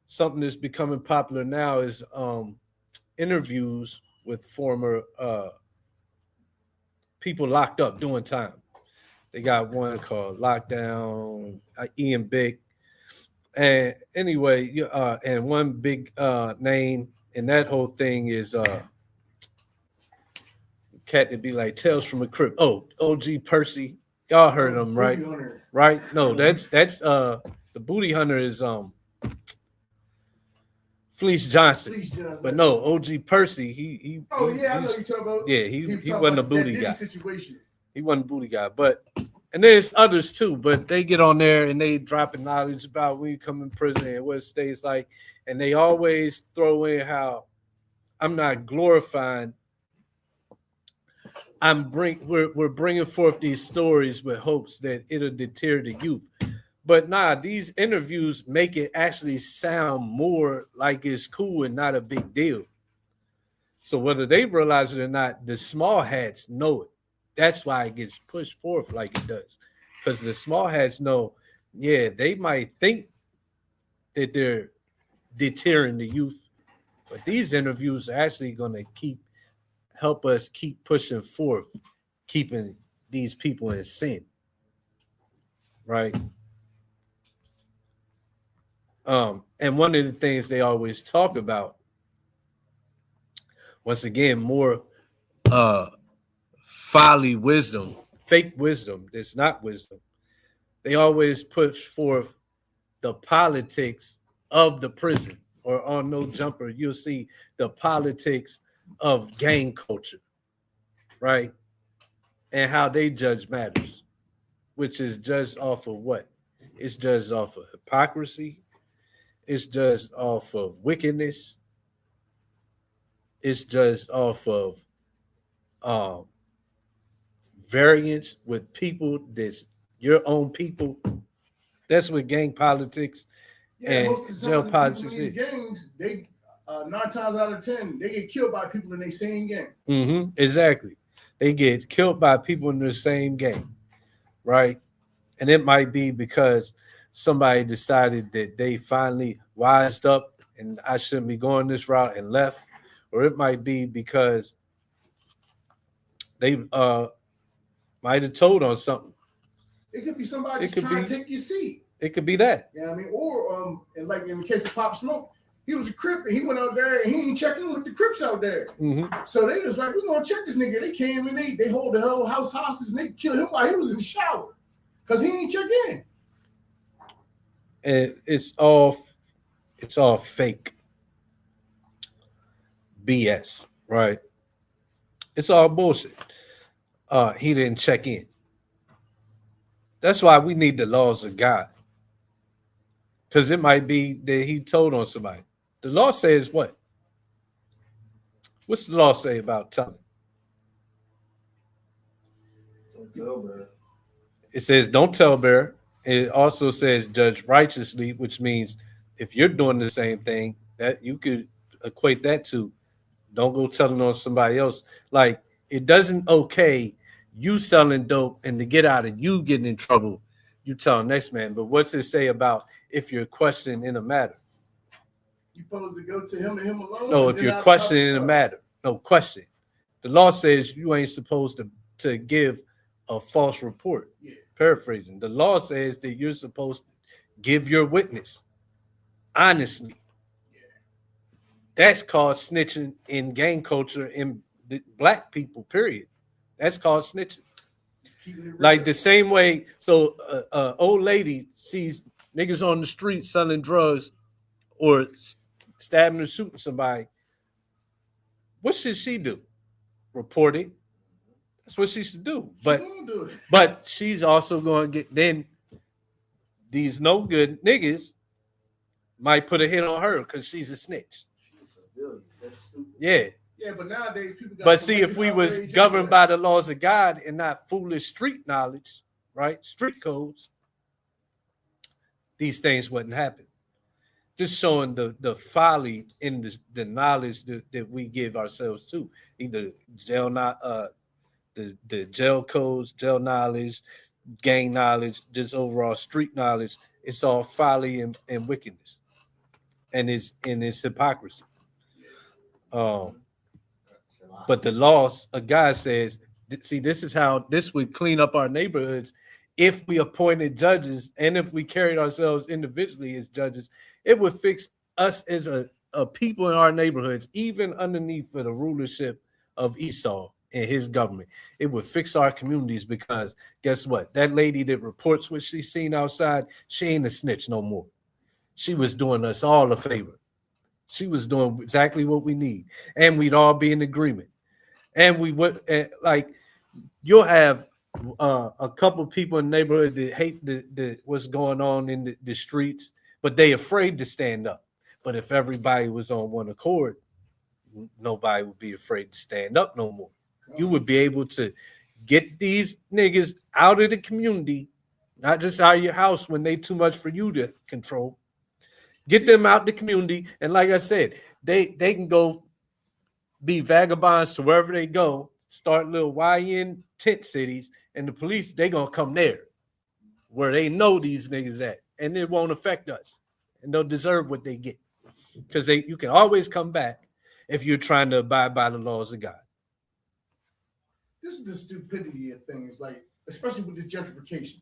something that's becoming popular now is interviews with former people locked up doing time. They got one called Lockdown, Ian Big. And anyway, and one big name in that whole thing is cat to be like Tales from a Crypt. Oh, OG Percy. Y'all heard him, right? Right? No, that's the Booty Hunter is Fleece Johnson. But no, OG Percy, he I know you're talking about. Yeah, he wasn't a booty guy. Situation. He wasn't a booty guy, but and there's others too, but they get on there and they dropping knowledge about when you come in prison and what it stays like, and they always throw in how I'm not glorifying. We're bringing forth these stories with hopes that it'll deter the youth, but nah, these interviews make it actually sound more like it's cool and not a big deal. So whether they realize it or not, the small hats know it. That's why it gets pushed forth like it does. Because the small hats know, yeah, they might think that they're deterring the youth, but these interviews are actually going to help us keep pushing forth, keeping these people in sin. Right? And one of the things they always talk about, once again, more folly wisdom, fake wisdom that's not wisdom. They always push forth the politics of the prison. or on No Jumper, you'll see the politics of gang culture, right? And how they judge matters, which is judged off of what? It's judged off of hypocrisy. It's judged off of wickedness. It's judged off of um, variance with people that's your own people. That's what gang politics Yeah, and most of the jail time, the politics people in is. these gangs, they 9 times out of 10, they get killed by people in their same gang. Exactly. They get killed by people in the same gang, right? And it might be because somebody decided that they finally wised up and I shouldn't be going this route and left, or it might be because they might have told on something. It could be somebody It just could trying be- to take your seat. It could be that. You know what I mean? Or and like in the case of Pop Smoke, he was a Crip and he went out there and he didn't check in with the Crips out there. So they just like, we're gonna check this nigga. They came and they hold the whole house hostage and they killed him while he was in the shower. Because he ain't check in. And it's all fake BS, right? It's all bullshit. He didn't check in. That's why we need the laws of God. Because it might be that he told on somebody. The law says what? What's the law say about telling? Don't tell, bro. It says don't tell bearer. It also says judge righteously, which means if you're doing the same thing, that you could equate that to don't go telling on somebody else. Like it doesn't okay you selling dope and to get out of you getting in trouble, you tell next man. But what's it say about if you're questioning in a matter? You supposed to go to him and him alone? No, and if then you're I questioning in talk a to matter. No, question. The law says you ain't supposed to give a false report. Yeah. Paraphrasing. The law says that you're supposed to give your witness honestly. Yeah. That's called snitching in gang culture in the black people, period. That's called snitching. Keeping it real. Like the same way, so old lady sees niggas on the street selling drugs or stabbing or shooting somebody. What should she do? Report it. That's what she should do. She gonna do it. But she's also going to get then these no good niggas might put a hit on her because she's a snitch. That's stupid. Yeah. Yeah, but nowadays people got But so see, much if we was outrage governed anyway. by the laws of God and not foolish street knowledge, right? Street codes, these things wouldn't happen. Just showing the folly in the knowledge that we give ourselves to, either jail not the jail codes, jail knowledge, gang knowledge, just overall street knowledge. It's all folly and wickedness, and it's hypocrisy. But the laws of God says, see, this is how this would clean up our neighborhoods if we appointed judges and if we carried ourselves individually as judges. It would fix us as a people in our neighborhoods, even underneath for the rulership of Esau and his government. It would fix our communities because guess what? That lady that reports what she's seen outside, she ain't a snitch no more. She was doing us all a favor. She was doing exactly what we need, and we'd all be in agreement. And we would like you'll have a couple people in the neighborhood that hate the what's going on in the streets, but they afraid to stand up. But if everybody was on one accord, nobody would be afraid to stand up no more. You would be able to get these niggas out of the community, not just out of your house when they too much for you to control. Get them out the community, and like I said, they can go be vagabonds to wherever they go, start little YN tent cities, and the police, they gonna come there where they know these niggas at, and it won't affect us, and they'll deserve what they get. Because you can always come back if you're trying to abide by the laws of God. This is the stupidity of things, like especially with this gentrification.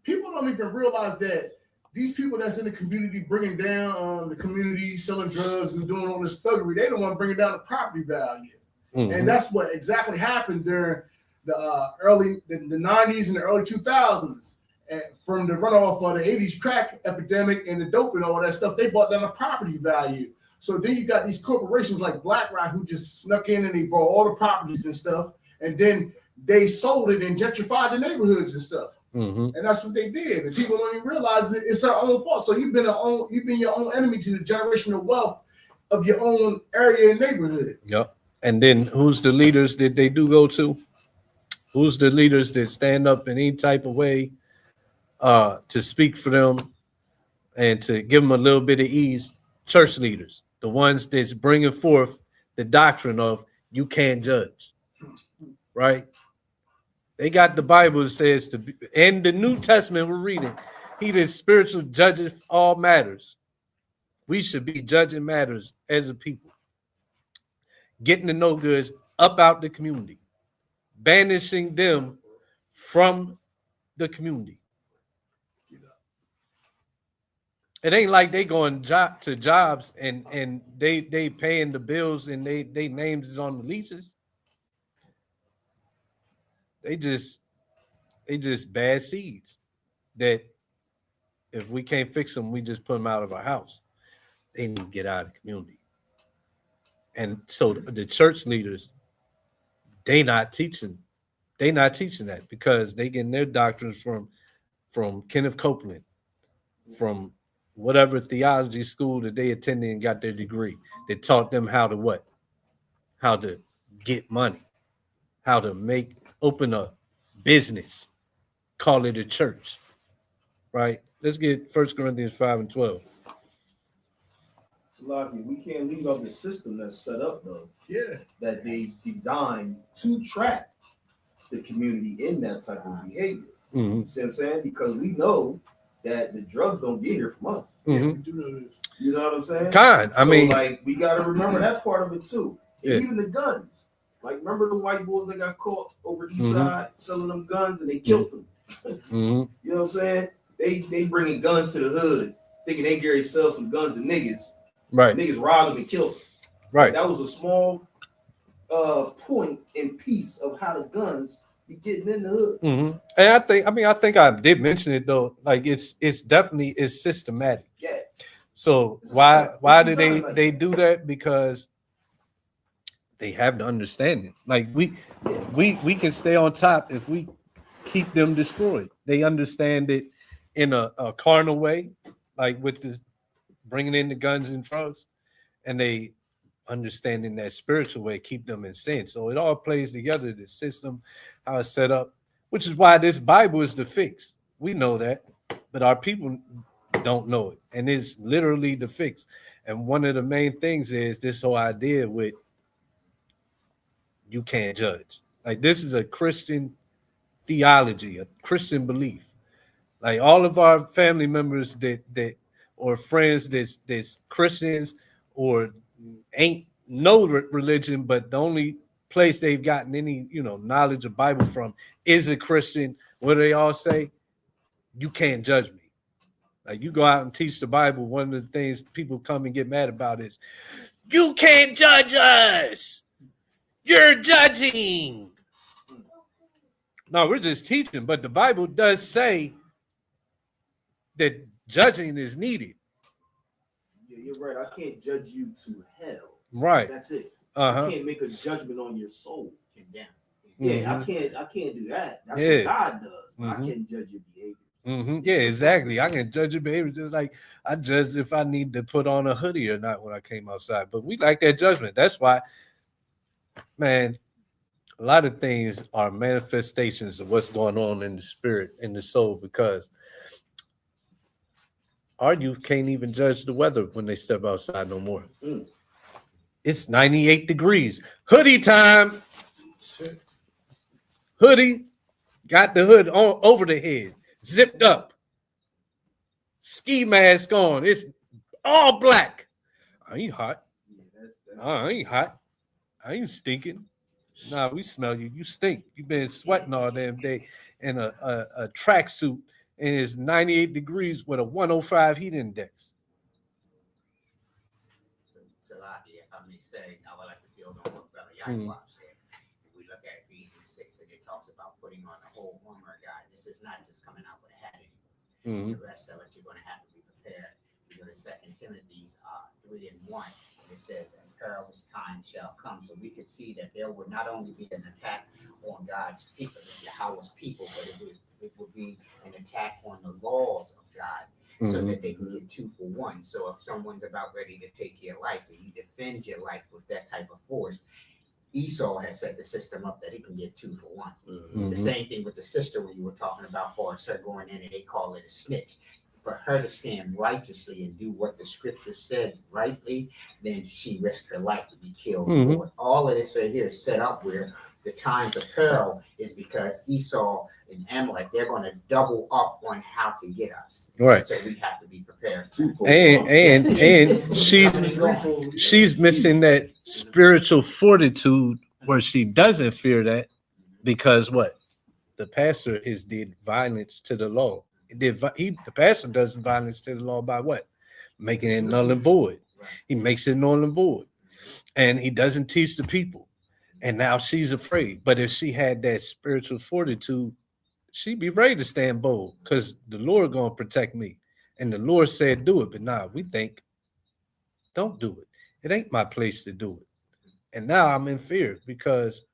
People don't even realize that these people that's in the community bringing down the community, selling drugs and doing all this thuggery, they don't want to bring down the property value. Mm-hmm. And that's what exactly happened during the early the 90s and the early 2000s. And from the runoff of the 80s crack epidemic and the dope and all that stuff, they brought down the property value. So then you got these corporations like BlackRock who just snuck in and they bought all the properties and stuff, and then they sold it and gentrified the neighborhoods and stuff. Mm-hmm. And that's what they did. And people don't even realize it's our own fault. So you've been your own enemy to the generational wealth of your own area and neighborhood. Yep. And then who's the leaders that they do go to? Who's the leaders that stand up in any type of way to speak for them and to give them a little bit of ease? Church leaders, the ones that's bringing forth the doctrine of you can't judge, right? They got the Bible that says to be, and the New Testament we're reading, he that spiritual judgeth all matters. We should be judging matters as a people, getting the no goods up out the community, banishing them from the community. It ain't like they going to jobs and they paying the bills and they names is on the leases. They just bad seeds that if we can't fix them, we just put them out of our house. They need to get out of the community. And so the church leaders, they not teaching that because they getting their doctrines from Kenneth Copeland, from whatever theology school that they attended and got their degree. They taught them how to what? How to get money, how to open a business, call it a church, right? Let's get 1 Corinthians 5:12. We can't leave out the system that's set up though. Yeah. That they designed to trap the community in that type of behavior. Mm-hmm. You see what I'm saying? Because we know that the drugs don't get here from us. Mm-hmm. Yeah, we do know this. You know what I'm saying? I mean, like we got to remember that part of it too. And Yeah. even the guns. Like, remember the white boys that got caught over East Mhm. Side selling them guns and they killed them. mm-hmm. You know what I'm saying? They bringing guns to the hood, thinking they Gary sell some guns to niggas. Right, Niggas robbed them and killed them. right. That was a small point and piece of how the guns be getting in the hood. Mm-hmm. And I think I did mention it though. Like it's definitely systematic. Yeah. So It's why do designed like they that. do that? Because they have the understanding. Like we can stay on top if we keep them destroyed. They understand it in a carnal way, like with this bringing in the guns and drugs, and they understand in that spiritual way, keep them in sin. So it all plays together, the system, how it's set up, which is why this Bible is the fix. We know that, but our people don't know it. And it's literally the fix. And one of the main things is this whole idea with you can't judge. Like this is a Christian theology, a Christian belief. Like all of our family members that or friends that's Christians or ain't no religion, but the only place they've gotten any knowledge of Bible from is a Christian. What do they all say? You can't judge me. Like you go out and teach the Bible. One of the things people come and get mad about is you can't judge us. You're judging. No, we're just teaching, but the Bible does say that judging is needed. Yeah, you're right. I can't judge you to hell. Right. That's it. Uh-huh. I can't make a judgment on your soul. Condemn. Yeah, Mhm. I can't do that. That's Yeah. what God does. Mhm. I can't judge your behavior. Mm-hmm. Yeah, exactly. I can judge your behavior just like I judged if I need to put on a hoodie or not when I came outside. But we like that judgment. That's why, man, a lot of things are manifestations of what's going on in the spirit, in the soul, because our youth can't even judge the weather when they step outside no more. Mm. It's 98 degrees. Hoodie time. Shit. Hoodie. Got the hood on over the head. Zipped up. Ski mask on. It's all black. I ain't hot. Yeah, I ain't hot. I ain't stinking. Nah, we smell you. You stink. You've been sweating all damn day in a tracksuit and it's 98 degrees with a 105 heat index. Salaki, if I may say, I would like to build on what Brother Yaquab said. If we look at Ephesians 6, and it talks about putting on the whole armor of God, this is not just coming out with a hat anymore. Mm-hmm. The rest of it, you're going to have to be prepared You go to 2 Timothy 3:1, it says, "And perilous time shall come." So we could see that there would not only be an attack on God's people, Yahweh's people, but it would be an attack on the laws of God, so that they can get 2 for 1. So if someone's about ready to take your life and you defend your life with that type of force, Esau has set the system up that he can get 2 for 1. The same thing with the sister when you were talking about, far as her going in and they call it a snitch. For her to stand righteously and do what the scripture said rightly, then she risked her life to be killed. All of this right here is set up where the times of peril is because Esau and Amalek, they're going to double up on how to get us. Right. So we have to be prepared. And she's missing that spiritual fortitude where she doesn't fear that, because what? The pastor did violence to the law. The pastor does violence to the law by what? Making it null and void. He makes it null and void. And he doesn't teach the people. And now she's afraid. But if she had that spiritual fortitude, she'd be ready to stand bold, because the Lord gonna protect me. And the Lord said do it. But now we think, don't do it. It ain't my place to do it. And now I'm in fear because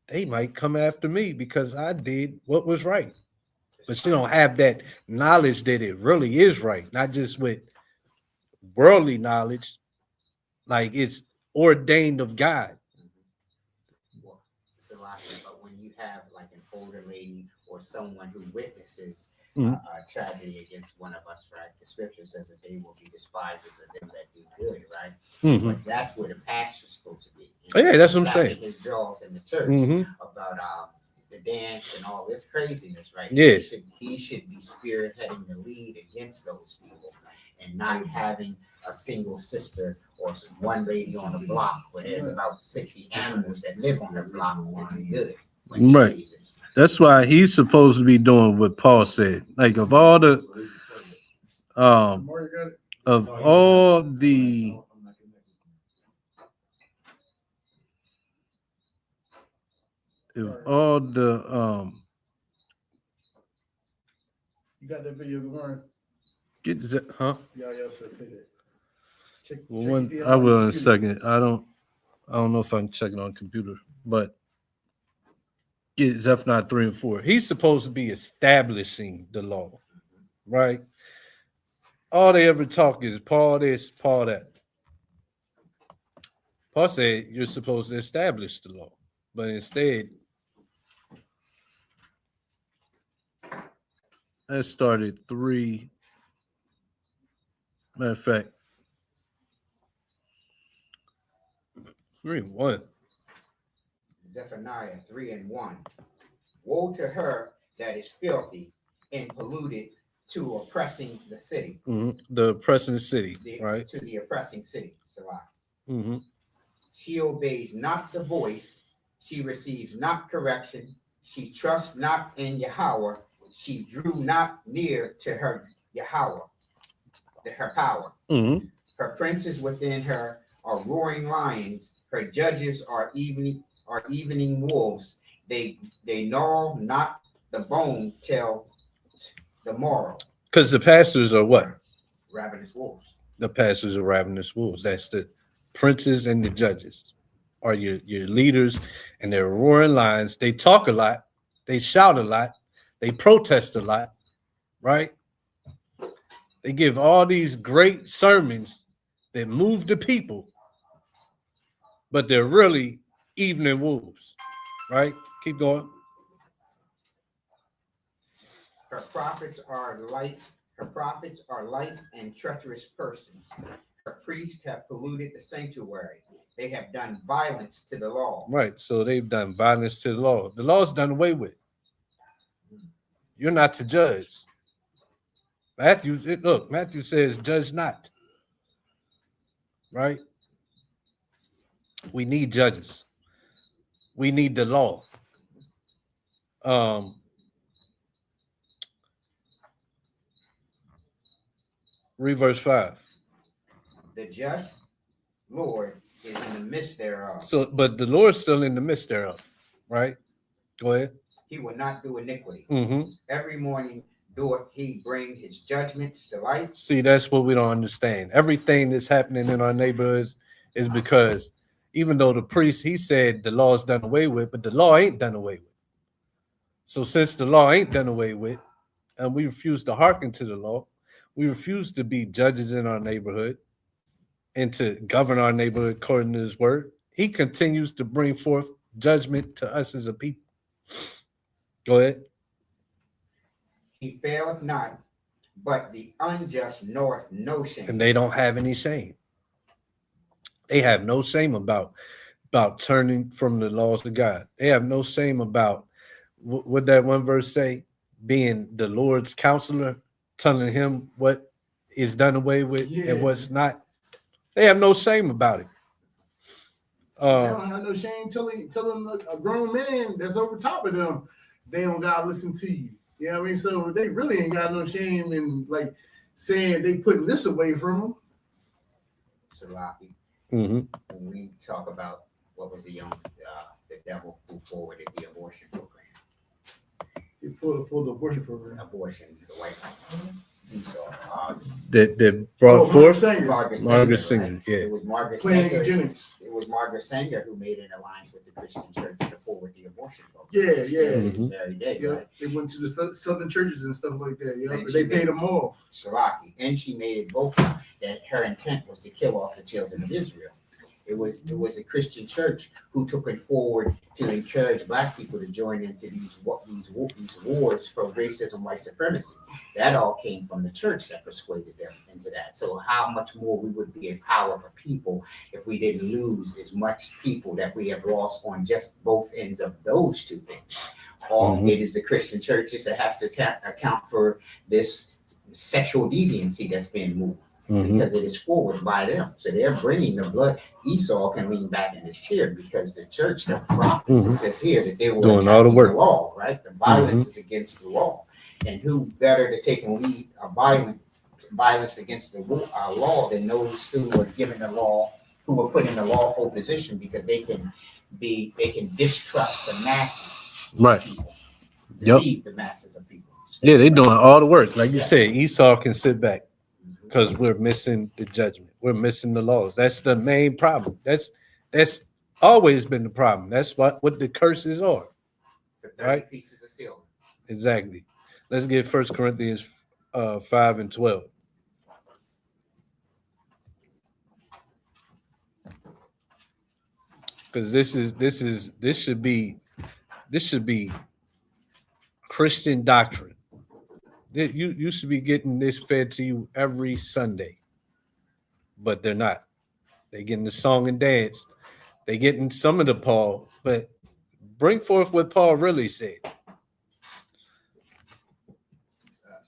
they might come after me because I did what was right. But she don't have that knowledge that it really is right, not just with worldly knowledge, like it's ordained of God. Well, it's a lot, but when you have like an older lady or someone who witnesses a tragedy against one of us, right? The scripture says that they will be despisers of them that do good, right? But that's where the pastor's supposed to be. Yeah, that's what I'm saying. His jaws in the church about the dance and all this craziness, right? Yeah. He should be spearheading the lead against those people and not having a single sister or one lady on the block where there's about 60 animals that live on the block that do good. Right. That's why he's supposed to be doing what Paul said. Like of all the You got that video going? get that, huh? Yeah, said that. Well, I will in a second. I don't know if I can check it on computer, but get Zephaniah 3 and 4. He's supposed to be establishing the law, right? All they ever talk is Paul this, Paul that. Paul said you're supposed to establish the law, but instead, that started 3. Matter of fact, 3 and 1. Zephaniah 3:1. Woe to her that is filthy and polluted to oppressing the city. The oppressing city, right? To the oppressing city. Salah. She obeys not the voice. She receives not correction. She trusts not in Yahweh. She drew not near to her Yahweh, her power. Her princes within her are roaring lions. Her judges are evening wolves. They gnaw not the bone till the morrow. Because the pastors are what? Ravenous wolves. The pastors are ravenous wolves. That's the princes and the judges are your leaders, and they're roaring lions. They talk a lot. They shout a lot. They protest a lot, right? They give all these great sermons that move the people, but they're really evening wolves, right? Keep going. Her prophets are light and treacherous persons. Her priests have polluted the sanctuary. They have done violence to the law. Right. So they've done violence to the law. The law's done away with. You're not to judge. Matthew says, judge not. Right? We need judges. We need the law. Read verse 5. The just Lord is in the midst thereof. So, but the Lord's still in the midst thereof, right? Go ahead. He will not do iniquity. Every morning doeth he bring his judgments to light. See, that's what we don't understand. Everything that's happening in our neighborhoods is because even though the priest, he said the law is done away with, but the law ain't done away with. So since the law ain't done away with, and we refuse to hearken to the law, we refuse to be judges in our neighborhood and to govern our neighborhood according to his word, he continues to bring forth judgment to us as a people. Go ahead. He faileth not, but the unjust knoweth no shame. And they don't have any shame. They have no shame about turning from the laws of God. They have no shame about what that one verse say, being the Lord's counselor, telling him what is done away with and what's not. They have no shame about it. They don't have no shame telling a grown man that's over top of them, they don't gotta listen to you. You know what I mean? So they really ain't got no shame in like saying they putting this away from them. Salaki. Mm-hmm. When we talk about what was the devil who forwarded the abortion program. He pulled the abortion program. Abortion, the white man. That brought forth Margaret Singer. Right? Yeah. It was Margaret Playing Sanger. eugenics. It was Margaret Sanger who made an alliance with the Christian church to forward the abortion program. Yeah. This very day, Yeah, right? they went to the southern churches and stuff like that. Yeah, And but they paid them off. Salaki. And she made it vocal that her intent was to kill off the children of Israel. It was a Christian church who took it forward to encourage Black people to join into these wars for racism, white supremacy. That all came from the church that persuaded them into that. So how much more we would be a powerful people if we didn't lose as much people that we have lost on just both ends of those two things. All it is the Christian churches that has to account for this sexual deviancy that's being moved. Because it is forward by them. So they're bringing the blood. Esau can lean back in his chair because the church, the prophets, it says here that they were doing all the work. The law, right? The violence is against the law. And who better to take and lead a violence against the law than those who were given the law, who were put in a lawful position because they can distrust the masses. Right. People, yep. Deceive the masses of people. Yeah, they're doing all the work. Like you said, Esau can sit back. Because we're missing the judgment. We're missing the laws. That's the main problem. That's always been the problem. That's what the curses are. Right? Pieces of silver. Exactly. Let's get 1 Corinthians 5 and 12. Because this should be Christian doctrine. You should be getting this fed to you every Sunday, but they're not. They're getting the song and dance. They're getting some of the Paul, but bring forth what Paul really said.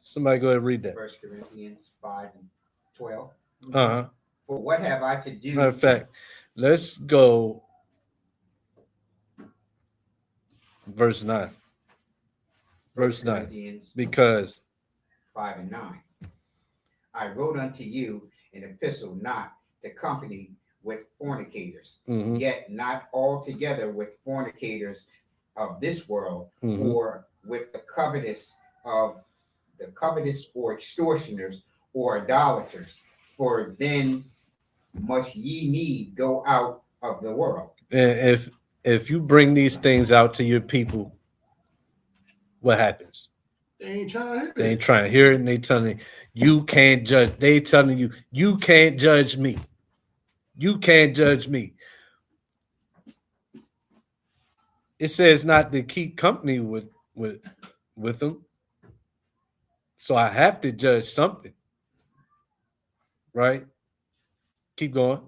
Somebody go ahead and read that. 1 Corinthians 5 and 12. Uh-huh. For what have I to do? Matter of fact, let's go verse 9. Verse 9. Because 5 and 9. I wrote unto you an epistle not to company with fornicators, yet not altogether with fornicators of this world, or with the covetous or extortioners or idolaters, for then must ye need go out of the world. And if you bring these things out to your people, what happens? They ain't trying to hear it. They ain't trying to hear it, and they telling you can't judge. They telling you can't judge me. You can't judge me. It says not to keep company with them. So I have to judge something. Right? Keep going.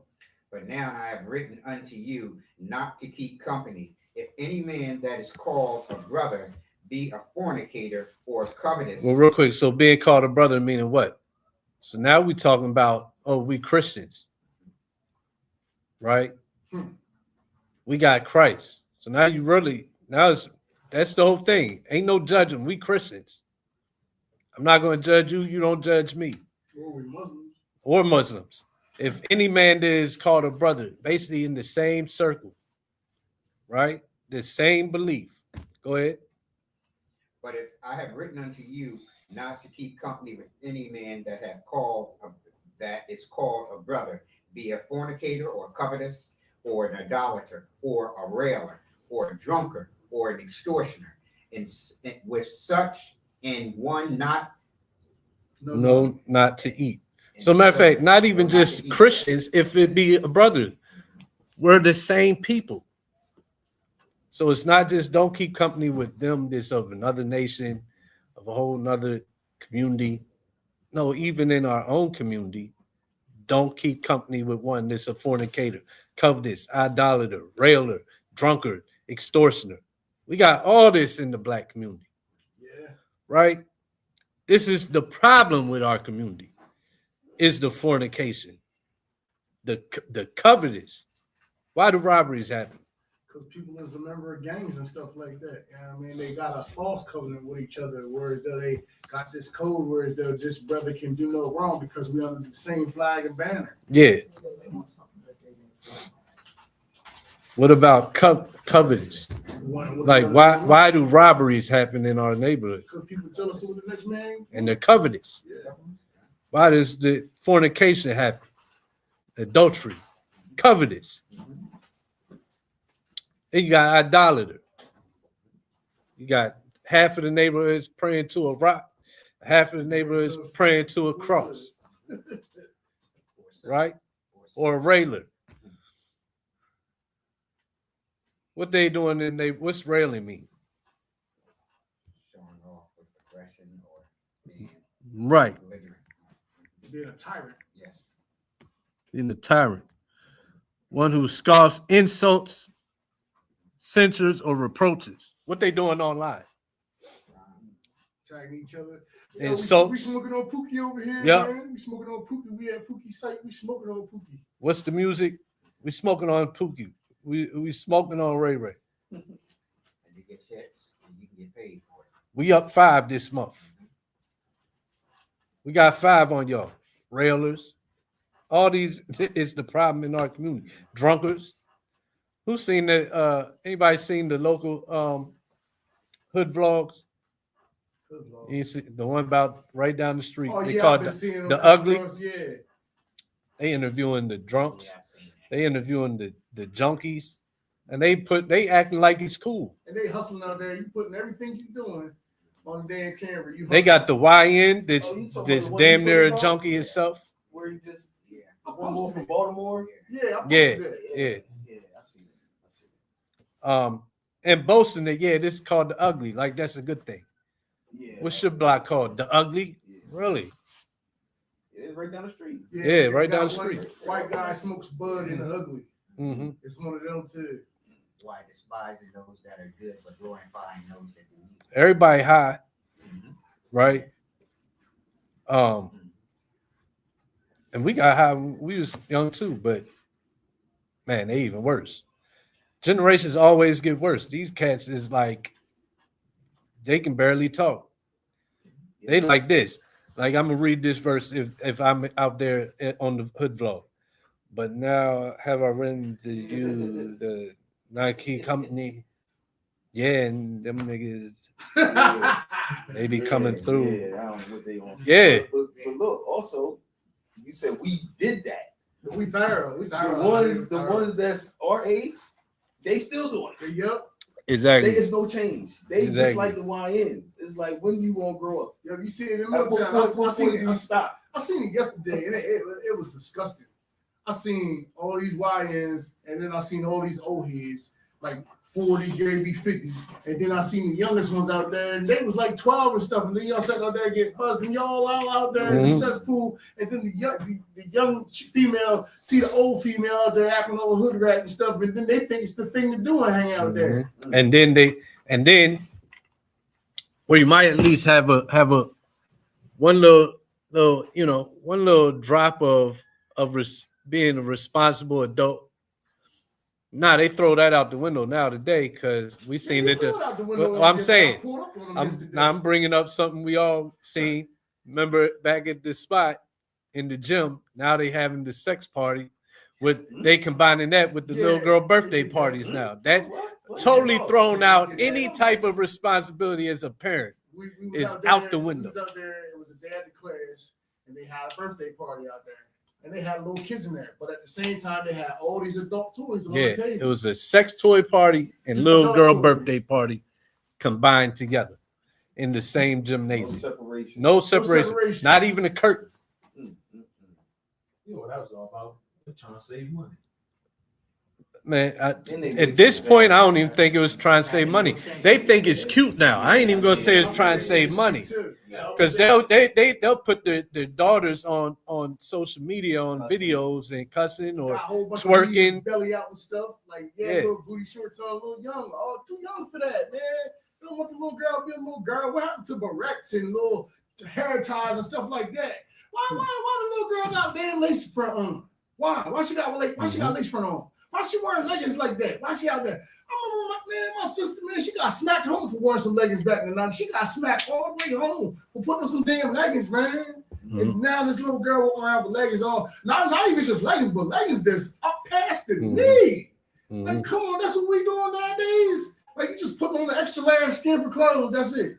But now I have written unto you not to keep company. If any man that is called a brother be a fornicator or covetous. Well, real quick. So being called a brother meaning what? So now we're talking about, we Christians. Right? We got Christ. So now that's the whole thing. Ain't no judging. We Christians. I'm not going to judge you. You don't judge me. Or Muslims. If any man that is called a brother, basically in the same circle, right? The same belief. Go ahead. But if I have written unto you not to keep company with any man that have called that is called a brother, be a fornicator or covetous, or an idolater, or a railer, or a drunkard, or an extortioner, and with such and one not No, not to eat. and So matter of fact, not no, even not just to eat. Christians, if it be a brother, we're the same people. So it's not just don't keep company with them that's of another nation, of a whole nother community. No, even in our own community, don't keep company with one that's a fornicator, covetous, idolater, railer, drunkard, extortioner. We got all this in the black community, Yeah. right? This is the problem with our community, is the fornication, the covetous. Why do robberies happen? Because people is a member of gangs and stuff like that. You know what I mean? They got a false covenant with each other, whereas though they got this code whereas though this brother can do no wrong because we under the same flag and banner. Yeah. What about covetous? Like why do robberies happen in our neighborhood? Because people jealous of what the next man. And they're covetous. Yeah. Why does the fornication happen? Adultery, covetous. And you got idolater. You got half of the neighborhoods praying to a rock, half of the neighborhoods praying to a cross, right? Or a railer. What they doing in they? What's railing mean? Showing off with aggression or being Right. belligerent. Being a tyrant. Yes. In the tyrant, one who scoffs, insults, censures, or reproaches. What they doing online? Tagging each other. And We so, smoking on Pookie over here, Yep. man. We smoking on Pookie. We at Pookie site. We smoking on Pookie. what's the music? We smoking on Pookie. We smoking on Ray Ray. And you get hits and you can get paid for it. We up 5 this month. We got 5 on y'all. Railers. All these is the problem in our community. Drunkards. Who's seen the anybody seen the local hood vlogs? You see the one about right down the street. Oh, They yeah, call I've it been seeing the them ugly. across, yeah. They interviewing the drunks. Yeah, I've seen that. They interviewing the junkies. And they acting like it's cool. And they hustling out there. You putting everything you doing on the damn camera. You They got the YN, this Oh, you talking this about the one damn you near a talking about? junkie itself. Where he just Yeah. one more from Baltimore. Yeah, I posted Yeah. that. Yeah. Yeah, I see it. And boasting that, yeah, this is called the ugly. Like that's a good thing. Yeah. What's your block called? The ugly? Yeah. Really? It's right down the street. Yeah, right they down got the one street. White guy smokes bud in the ugly. Mm-hmm. It's one of them too. Why despising those that are good, but glorifying those that do evil. Everybody high, Mhm. right? And we got high when we was young too, but man, they even worse. Generations always get worse. These cats is like they can barely talk. They like this. Like I'm gonna read this verse if I'm out there on the hood vlog. But now have I written to you the Nike company? Yeah, and them niggas they be coming through. Yeah, I don't know what they on. Yeah. But look, also, you said we did that. We thorough. We The thorough. ones that's our age, they still doing it. Yep. Exactly. There's no change. They Exactly. just like the YNs. It's like when you gonna grow up? Yo, you see it in At what Middletown. point, what point do you stop? I seen it yesterday, and it was disgusting. I seen all these YNs, and then I seen all these old heads, like 40, maybe 50. And then I seen the youngest ones out there, and they was like 12 and stuff. And then y'all sat out there getting buzzed, and y'all all out there in the Mhm. cesspool. And then the young female see the old female out there acting all hood rat and stuff. And then they think it's the thing to do and hang out there. And then where you might at least have a one little one little drop of being a responsible adult. Nah, they throw that out the window now today because we seen Yeah, it. you pulled out the window Well, I'm and saying, I pulled up on them I'm yesterday. now I'm bringing up something we all seen. Remember back at this spot in the gym? Now they having the sex party They combining that with the little girl birthday parties now. That's What? totally Oh, thrown yeah, out yeah, any yeah. type of responsibility as a parent. We was Is out there, out the window. We was out there. It was a day at the class, and they had a birthday party out there, and they had little kids in there. But at the same time, they had all these adult toys on Yeah, the table. it was a sex toy party and Just little adult girl toys. birthday party combined together in the same No gymnasium. separation. No separation. separation. Not even a curtain. You know what that was all about? They're trying to save money. Man, And they at make this it point, bad. I don't even think it was trying to save money. They think it's cute now. I ain't even gonna say it's trying to save money. Because they'll put their daughters on social media on videos and cussing or Got a whole bunch twerking. of belly out and stuff. Like, yeah, Yeah. little booty shorts on, a little young. Oh, too young for that, man. You don't want the little girl to be a little girl. What happened to barrettes and little hair ties and stuff like that? Why the little girl got damn lace front on? Why she got lace front on? Why she wearing leggings like that? Why she out there? I remember my sister, man, she got smacked home for wearing some leggings back in the night. She got smacked all the way home for putting on some damn leggings, man. And now this little girl walking around with leggings on. Not even just leggings, but leggings that's up past the knee. Like, come on, that's what we doing nowadays. Like, you just putting on the extra layer of skin for clothes. That's it.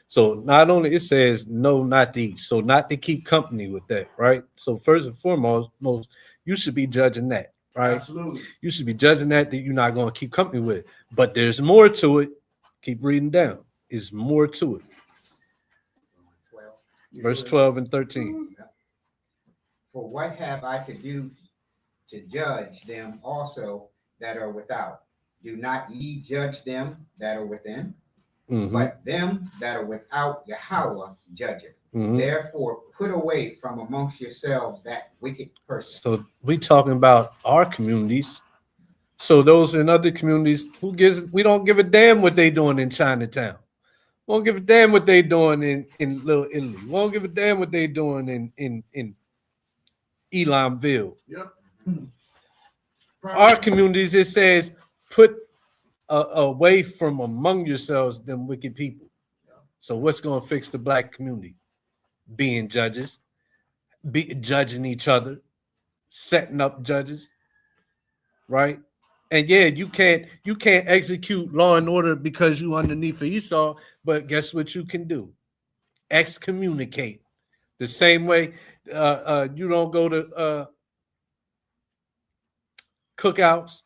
So not only it says no, not these. So not to keep company with that, right? So first and foremost, you should be judging that, right? Absolutely. You should be judging that you're not going to keep company with it. But there's more to it. Keep reading down. There's more to it. 12. Verse 12 and 13. For what have I to do to judge them also that are without? Do not ye judge them that are within? But them that are without Yahweh judgeth. Therefore, put away from amongst yourselves that wicked person. So we talking about our communities. So those in other communities, we don't give a damn what they doing in Chinatown. We don't give a damn what they doing in Little Italy. We don't give a damn what they doing in Elamville. Yep. Our communities, it says, put away from among yourselves them wicked people. So what's going to fix the black community? Being judges, judging each other, setting up judges, right? And yeah, you can't execute law and order because you underneath of Esau, but guess what you can do? Excommunicate. The same way you don't go to cookouts,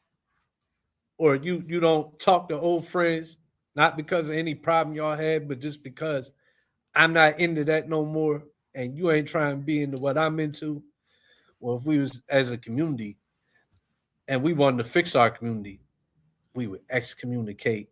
or you don't talk to old friends, not because of any problem y'all had, but just because I'm not into that no more, and you ain't trying to be into what I'm into. Well, if we was as a community and we wanted to fix our community, we would excommunicate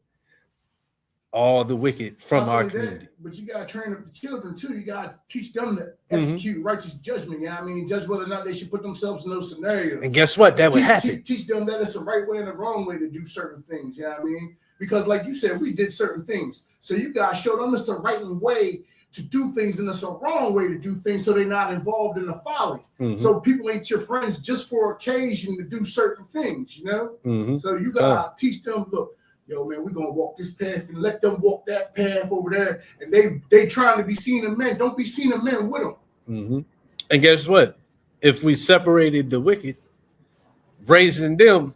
all the wicked from Not our only that, community. but you gotta train up the children too. You gotta teach them to execute righteous judgment. You know what I mean? Judge whether or not they should put themselves in those scenarios. And guess what? That would happen. Teach them that it's the right way and the wrong way to do certain things. You know what I mean? Because like you said, we did certain things. So you guys show them it's the right way to do things and it's a wrong way to do things, so they're not involved in the folly. So people ain't your friends just for occasion to do certain things, you know? So you gotta teach them, look, yo, man, we're gonna walk this path and let them walk that path over there. And they trying to be seen of men. Don't be seen of men with them. And guess what? If we separated the wicked, raising them,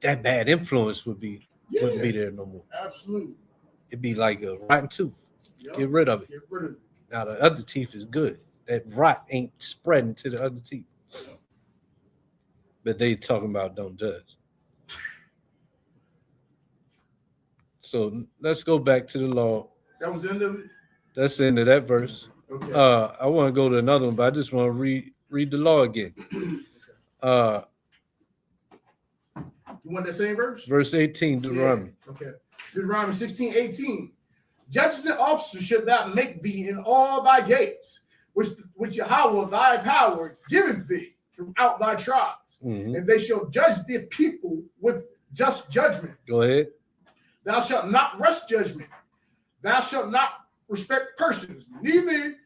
that bad influence wouldn't be there no more. Absolutely. It'd be like a rotten tooth. Yep. Get rid of it. Get rid of it. Now the other teeth is good. That rot ain't spreading to the other teeth. But they talking about don't judge. So let's go back to the law. That was the end of it. That's the end of that verse. Okay. I want to go to another one, but I just want to read the law again. You want that same verse? Verse 18, Deuteronomy. Yeah. Okay. Deuteronomy 16:18. Judges and officers should not make thee in all thy gates, which Yahweh thy power giveth thee throughout thy tribes, and they shall judge the people with just judgment. Go ahead. Thou shalt not rush judgment. Thou shalt not respect persons, neither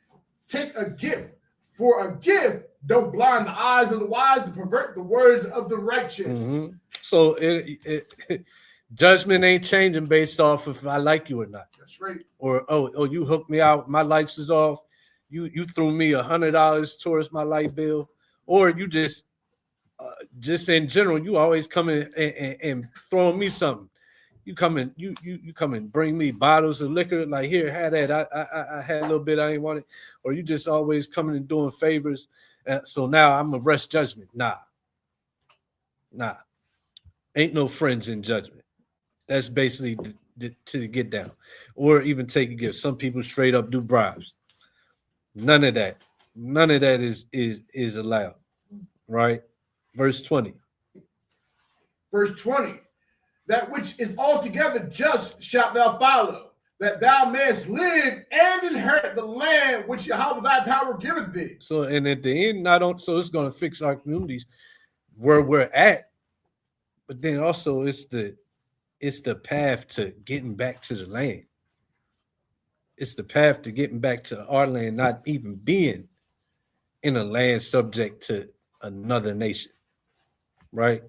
take a gift. For a gift don't blind the eyes of the wise to pervert the words of the righteous. So judgment ain't changing based off if I like you or not. That's right. Or oh, you hooked me out, my lights is off. You threw me $100 towards my light bill, or you just just in general, you always come in and throwing me something. You come in, you come and bring me bottles of liquor. Like, here, had that. I had a little bit. I ain't want it. Or you just always coming and doing favors. So now I'm a rush judgment. Nah. Ain't no friends in judgment. That's basically to get down, or even take a gift. Some people straight up do bribes. None of that. None of that is allowed. Right? Verse 20. Verse 20. That which is altogether just shalt thou follow, that thou mayest live and inherit the land which Yahweh thy power giveth thee. So, and at the end, so it's going to fix our communities where we're at, but then also it's the path to getting back to the land. It's the path to getting back to our land, not even being in a land subject to another nation, right?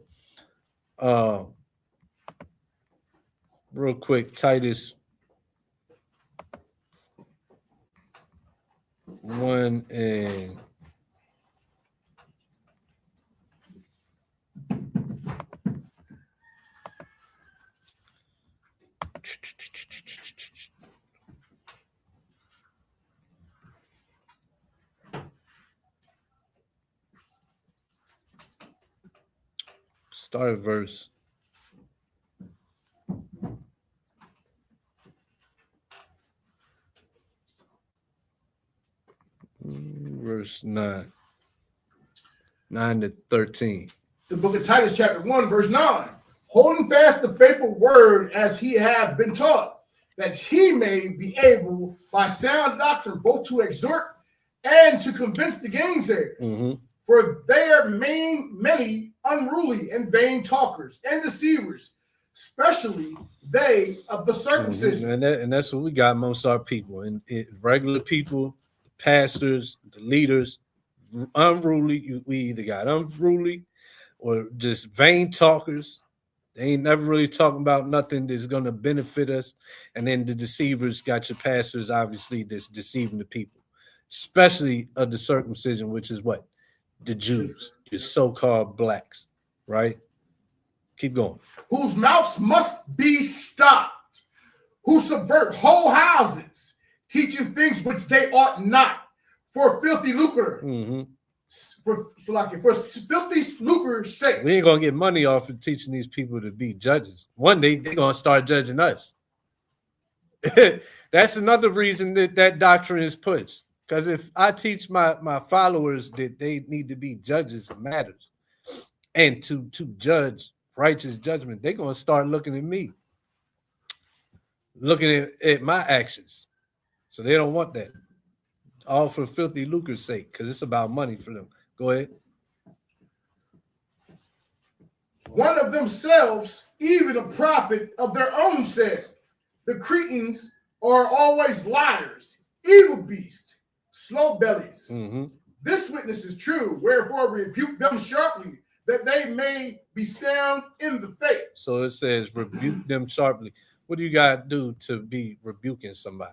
Real quick, Titus 1 and start at verse 9 to 13. The book of Titus, chapter 1, verse 9. Holding fast the faithful word as he had been taught, that he may be able by sound doctrine both to exhort and to convince the gainsayers. Mm-hmm. For they are many unruly and vain talkers and deceivers, especially they of the circumcision. Mm-hmm. And that's what we got amongst our people. And regular people, pastors, the leaders, unruly. We either got unruly or just vain talkers. They ain't never really talking about nothing that's going to benefit us. And then the deceivers got your pastors, obviously, that's deceiving the people, especially of the circumcision, which is what? The Jews, your so-called blacks, right? Keep going. Whose mouths must be stopped, who subvert whole houses, teaching things which they ought not, for filthy lucre. Mm-hmm. For filthy lucre's sake. We ain't gonna get money off of teaching these people to be judges. One day they're gonna start judging us. That's another reason that doctrine is pushed. Because if I teach my followers that they need to be judges of matters and to judge righteous judgment, they're gonna start looking at me, looking at my actions. So they don't want that. All for filthy lucre's sake, because it's about money for them. Go ahead. One of themselves, even a prophet of their own, said, the Cretans are always liars, evil beasts, slow bellies. Mm-hmm. This witness is true, wherefore rebuke them sharply, that they may be sound in the faith. So it says rebuke them sharply. What do you got to do to be rebuking somebody?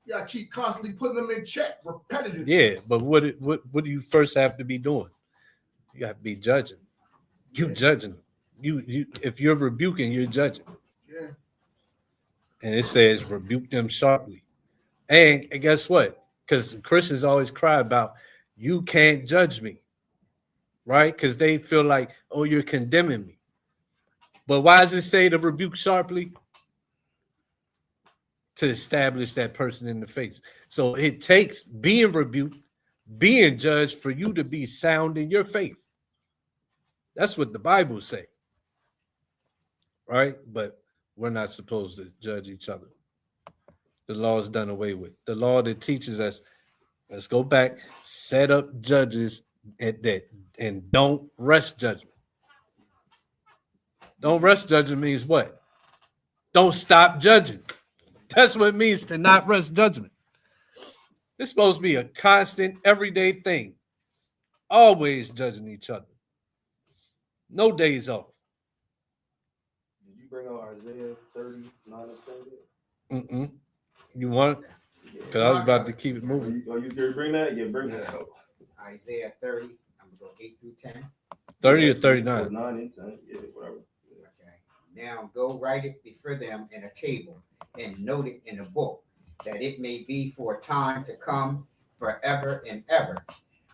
Yeah, keep constantly putting them in check, repetitive. Yeah, but what do you first have to be doing? You have to be judging. You judging them. You if you're rebuking, you're judging. Yeah. And it says rebuke them sharply. And guess what? Because Christians always cry about you can't judge me, right? Because they feel like, oh, you're condemning me. But why does it say to rebuke sharply? To establish that person in the face. So it takes being rebuked, being judged for you to be sound in your faith. That's what the Bible say. Right? But we're not supposed to judge each other. The law is done away with. The law that teaches us, let's go back, set up judges at that and don't rush judgment. Don't rush judgment means what? Don't stop judging. That's what it means to not rush judgment. It's supposed to be a constant, everyday thing. Always judging each other. No days off. Did you bring out Isaiah 39 and 10? Mm-mm. You want it? Because I was about to keep it moving. You bring that? Yeah, bring that out. Isaiah 30, I'm going to go 8 through 10. 30 or 39. 9 and 10. Yeah, whatever. Okay. Now go write it before them in a table and note it in a book, that it may be for a time to come forever and ever,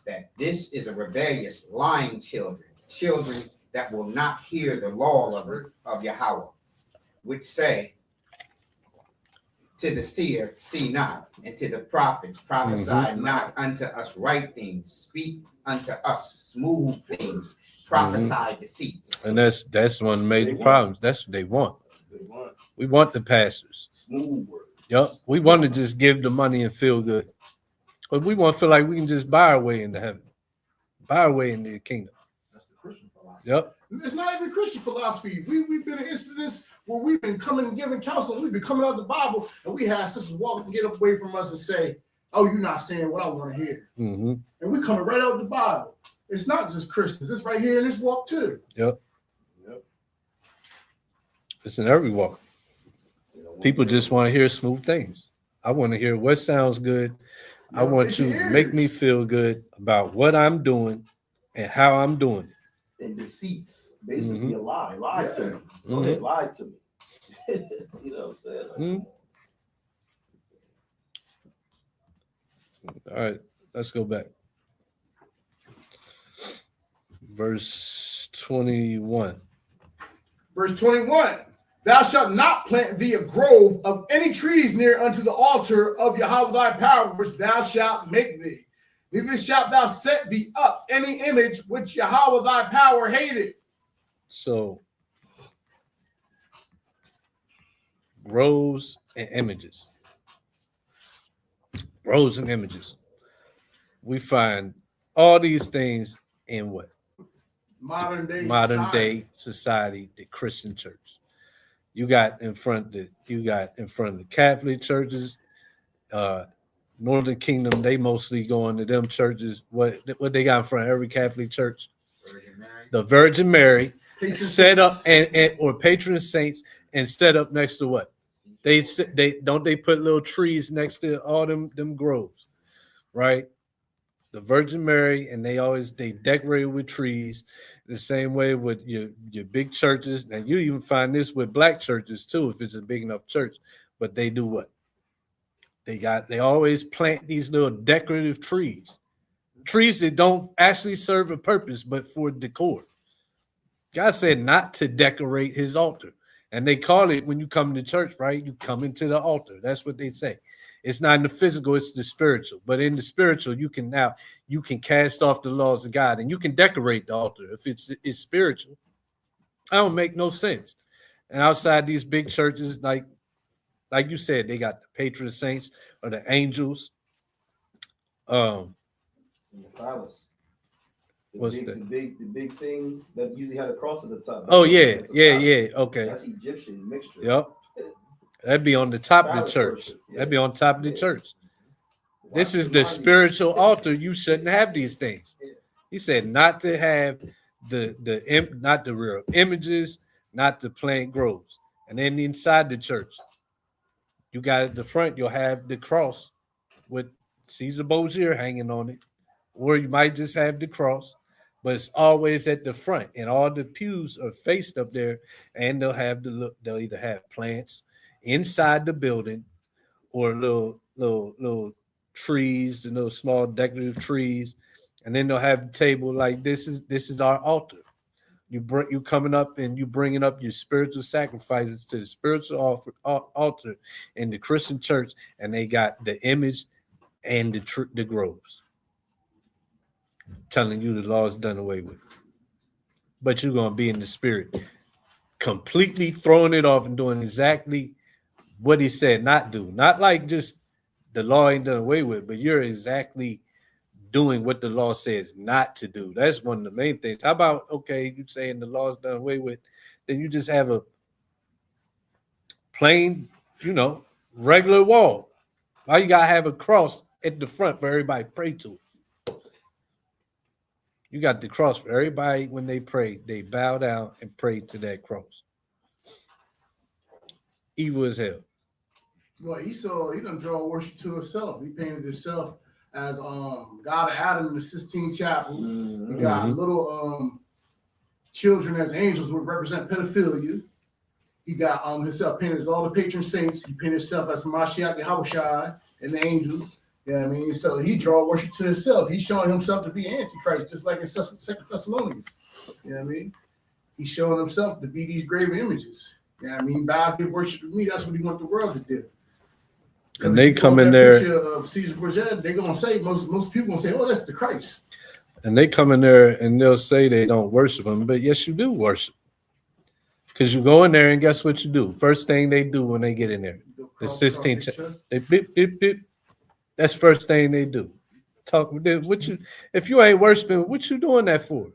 that this is a rebellious, lying children that will not hear the law of Yahweh, which say to the seer, see not, and to the prophets, prophesy not unto us right things, speak unto us smooth things, prophesy deceits. And that's one of the major problems. That's what they want. They want We want the pastors. smooth work. Yep. We want to just give the money and feel good. But we want to feel like we can just buy our way into heaven, buy our way into the kingdom. That's the Christian philosophy. Yep. It's not even Christian philosophy. We've been in incidents where we've been coming and giving counsel. We've been coming out of the Bible, and we have sisters walk and get away from us and say, "Oh, you're not saying what I want to hear." Mm-hmm. And we coming right out of the Bible. It's not just Christians. It's right here in this walk too. Yep. Yep. It's in every walk. People just want to hear smooth things. I want to hear what sounds good. I want you to make me feel good about what I'm doing and how I'm doing it. And deceits, basically a lie. Lie to me. Go ahead, lie to me. You know what I'm saying? Like, All right, let's go back. Verse 21. Verse 21. Thou shalt not plant thee a grove of any trees near unto the altar of Yahweh thy power, which thou shalt make thee. Neither shalt thou set thee up any image which Yahweh thy power hated. So, groves and images. Groves and images. We find all these things in what? Modern day society, the Christian church. You got in front of the Catholic churches, Northern Kingdom. They mostly go into them churches. What they got in front of every Catholic church? Virgin Mary. The Virgin Mary, Patron set up saints. or patron saints, and set up next to what? They put little trees next to all them groves, right? The Virgin Mary, and they decorate with trees. The same way with your big churches. Now you even find this with black churches too, if it's a big enough church. But they do what? They always plant these little decorative trees that don't actually serve a purpose, but for decor. God said not to decorate his altar. And they call it, when you come to church, right? You come into the altar. That's what they say. It's not in the physical, it's the spiritual. But in the spiritual, you can cast off the laws of God and you can decorate the altar if it's spiritual. That don't make no sense. And outside these big churches, like you said, they got the patron saints or the angels. the phallus. What's the that? big thing that usually had a cross at the top. Oh yeah. Okay. That's Egyptian mixture. Yep. That'd be on the top of the Phallus church. worship, yeah. That'd be on top of the Yeah. church. Watch This is the money. spiritual altar. You shouldn't have these things. He said not to have not the real images, not to plant groves. And then inside the church, you got at the front, you'll have the cross with Caesar Borgia hanging on it, or you might just have the cross, but it's always at the front, and all the pews are faced up there, and they'll either have plants inside the building or little trees, the little small decorative trees, and then they'll have the table like this is our altar. You coming up and you bringing up your spiritual sacrifices to the spiritual altar in the Christian church, and they got the image and the groves, telling you the law is done away with. But you're gonna be in the spirit, completely throwing it off and doing exactly what he said not do. Not like just the law ain't done away with, but you're exactly doing what the law says not to do. That's one of the main things. How about, okay, you saying the law is done away with, then you just have a plain, regular wall. Why you gotta have a cross at the front for everybody to pray to? You got the cross for everybody. When they pray, they bow down and pray to that cross. Evil as hell. Well, Esau, he done draw worship to himself. He painted himself as God of Adam in the Sistine Chapel. Mhm. You got little children as angels would represent pedophilia. He got himself painted as all the patron saints. He painted himself as Mashiach Yahushua and the angels. You know what I mean? So he draw worship to himself. He's showing himself to be Antichrist, just like in 2 Thessalonians. You know what I mean? He's showing himself to be these graven images. You know what I mean? Bow give worship to me. That's what he want the world to do. And they come in there. Picture of Caesar Borgia, they're gonna say most people gonna say, "Oh, that's the Christ." And they come in there and they'll say they don't worship him, but yes, you do worship. Because you go in there and guess what you do? First thing they do when they get in there, the 16th, they beep, beep, beep. That's first thing they do. Talk with them. What you, if you ain't worshiping, what you doing that for?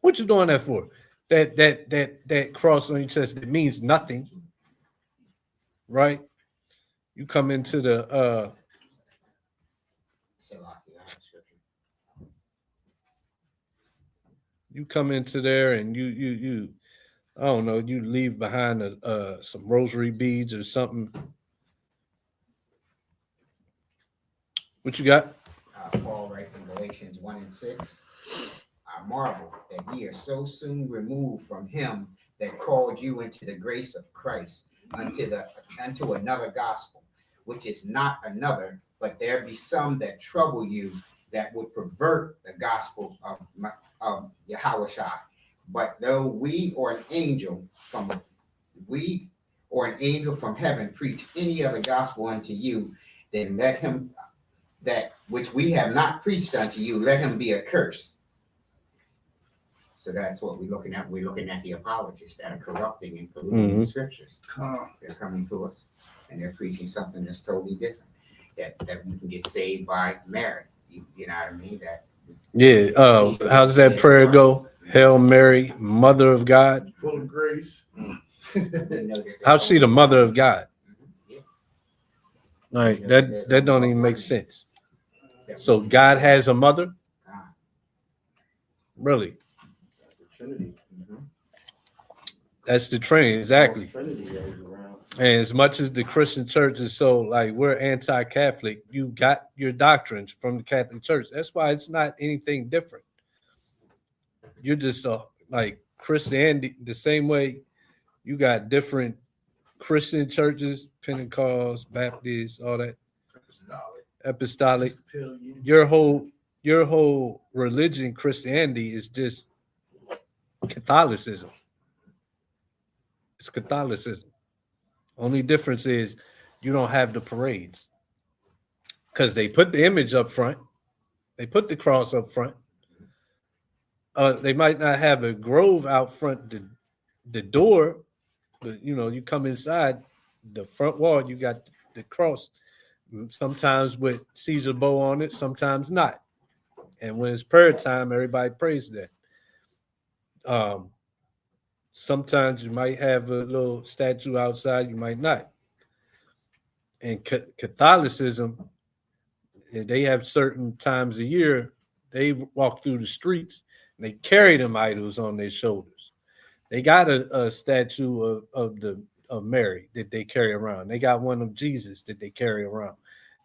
What you doing that for? That cross on your chest that means nothing, right? You come into the you come into there and you I don't know, you leave behind some rosary beads or something. What you got? Paul writes in Galatians 1:6, I marvel that ye are so soon removed from him that called you into the grace of Christ unto another gospel, which is not another, but there be some that trouble you that would pervert the gospel of Yahushua. But though we or an angel from heaven preach any other gospel unto you, then let him that which we have not preached unto you, let him be accursed. So that's what we're looking at. We're looking at the apologists that are corrupting and polluting the scriptures. They're coming to us and they're preaching something that's totally different. That we can get saved by merit. You know what I mean? How does that prayer go? Hail Mary, Mother of God. Full of grace. How's she the mother of God? Like that don't even make sense. So God has a mother? Really? That's the Trinity, exactly. And as much as the Christian church is so like we're anti-Catholic, you got your doctrines from the Catholic Church. That's why it's not anything different. You're just like Christianity, the same way you got different Christian churches, Pentecost, Baptist, all that. Apostolic. Your whole religion, Christianity, is just Catholicism. It's Catholicism. Only difference is you don't have the parades because they put the image up front. They put the cross up front. They might not have a grove out front the door, but you come inside the front wall. You got the cross. Sometimes with Caesar bow on it, sometimes not. And when it's prayer time, everybody prays that. Sometimes you might have a little statue outside, you might not. And Catholicism, they have certain times a year, they walk through the streets and they carry them idols on their shoulders. They got a statue of Mary that they carry around. They got one of Jesus that they carry around.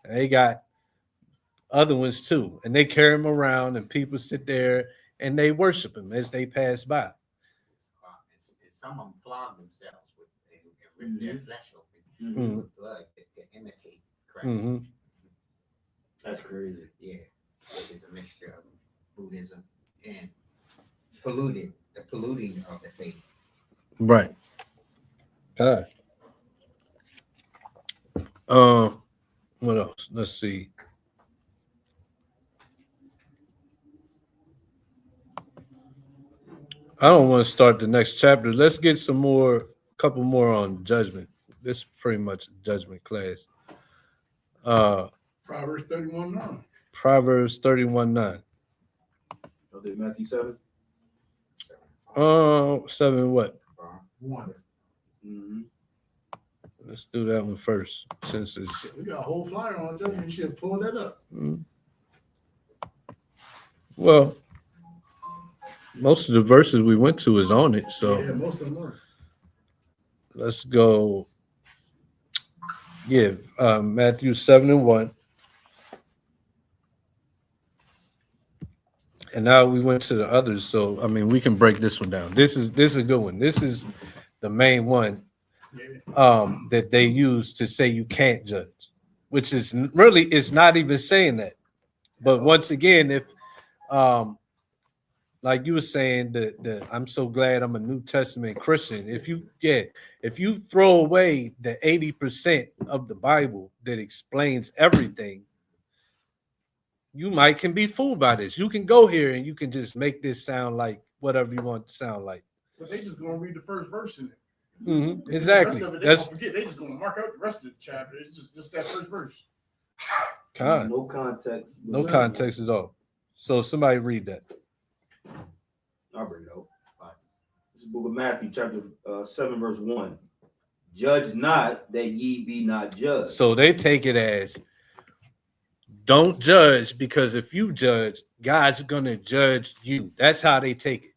And they got other ones too. And they carry them around and people sit there and they worship them as they pass by. Some of them flog themselves with their flesh open with blood to imitate Christ. That's crazy. Yeah, which is a mixture of Buddhism and the polluting of the faith. Right. What else? Let's see. I don't want to start the next chapter. Let's get couple more on judgment. This is pretty much a judgment class. Proverbs 31:9. Proverbs 31:9. Oh, did Matthew 7? 7 what? 1. Let's do that one first, since it's. We got a whole flyer on judgment. You should pull that up. Well, most of the verses we went to is on it, so yeah, most of them are. Let's go. Yeah, Matthew 7:1. And now we went to the others. So I mean, we can break this one down. This is a good one. This is the main one that they use to say you can't judge, which is really it's not even saying that. But once again, if like you were saying, the I'm so glad I'm a New Testament Christian. If you throw away the 80% of the Bible that explains everything, you might can be fooled by this. You can go here and you can just make this sound like whatever you want to sound like. But they just gonna read the first verse in it. Mm-hmm. The Exactly. rest of it, they gonna forget. They just gonna mark out the rest of the chapter. It's just that first verse. No context. No context at all. So somebody read that. I'll bring it up. This is the book of Matthew, chapter 7, verse 1. Judge not that ye be not judged. So they take it as don't judge, because if you judge, God's gonna judge you. That's how they take it.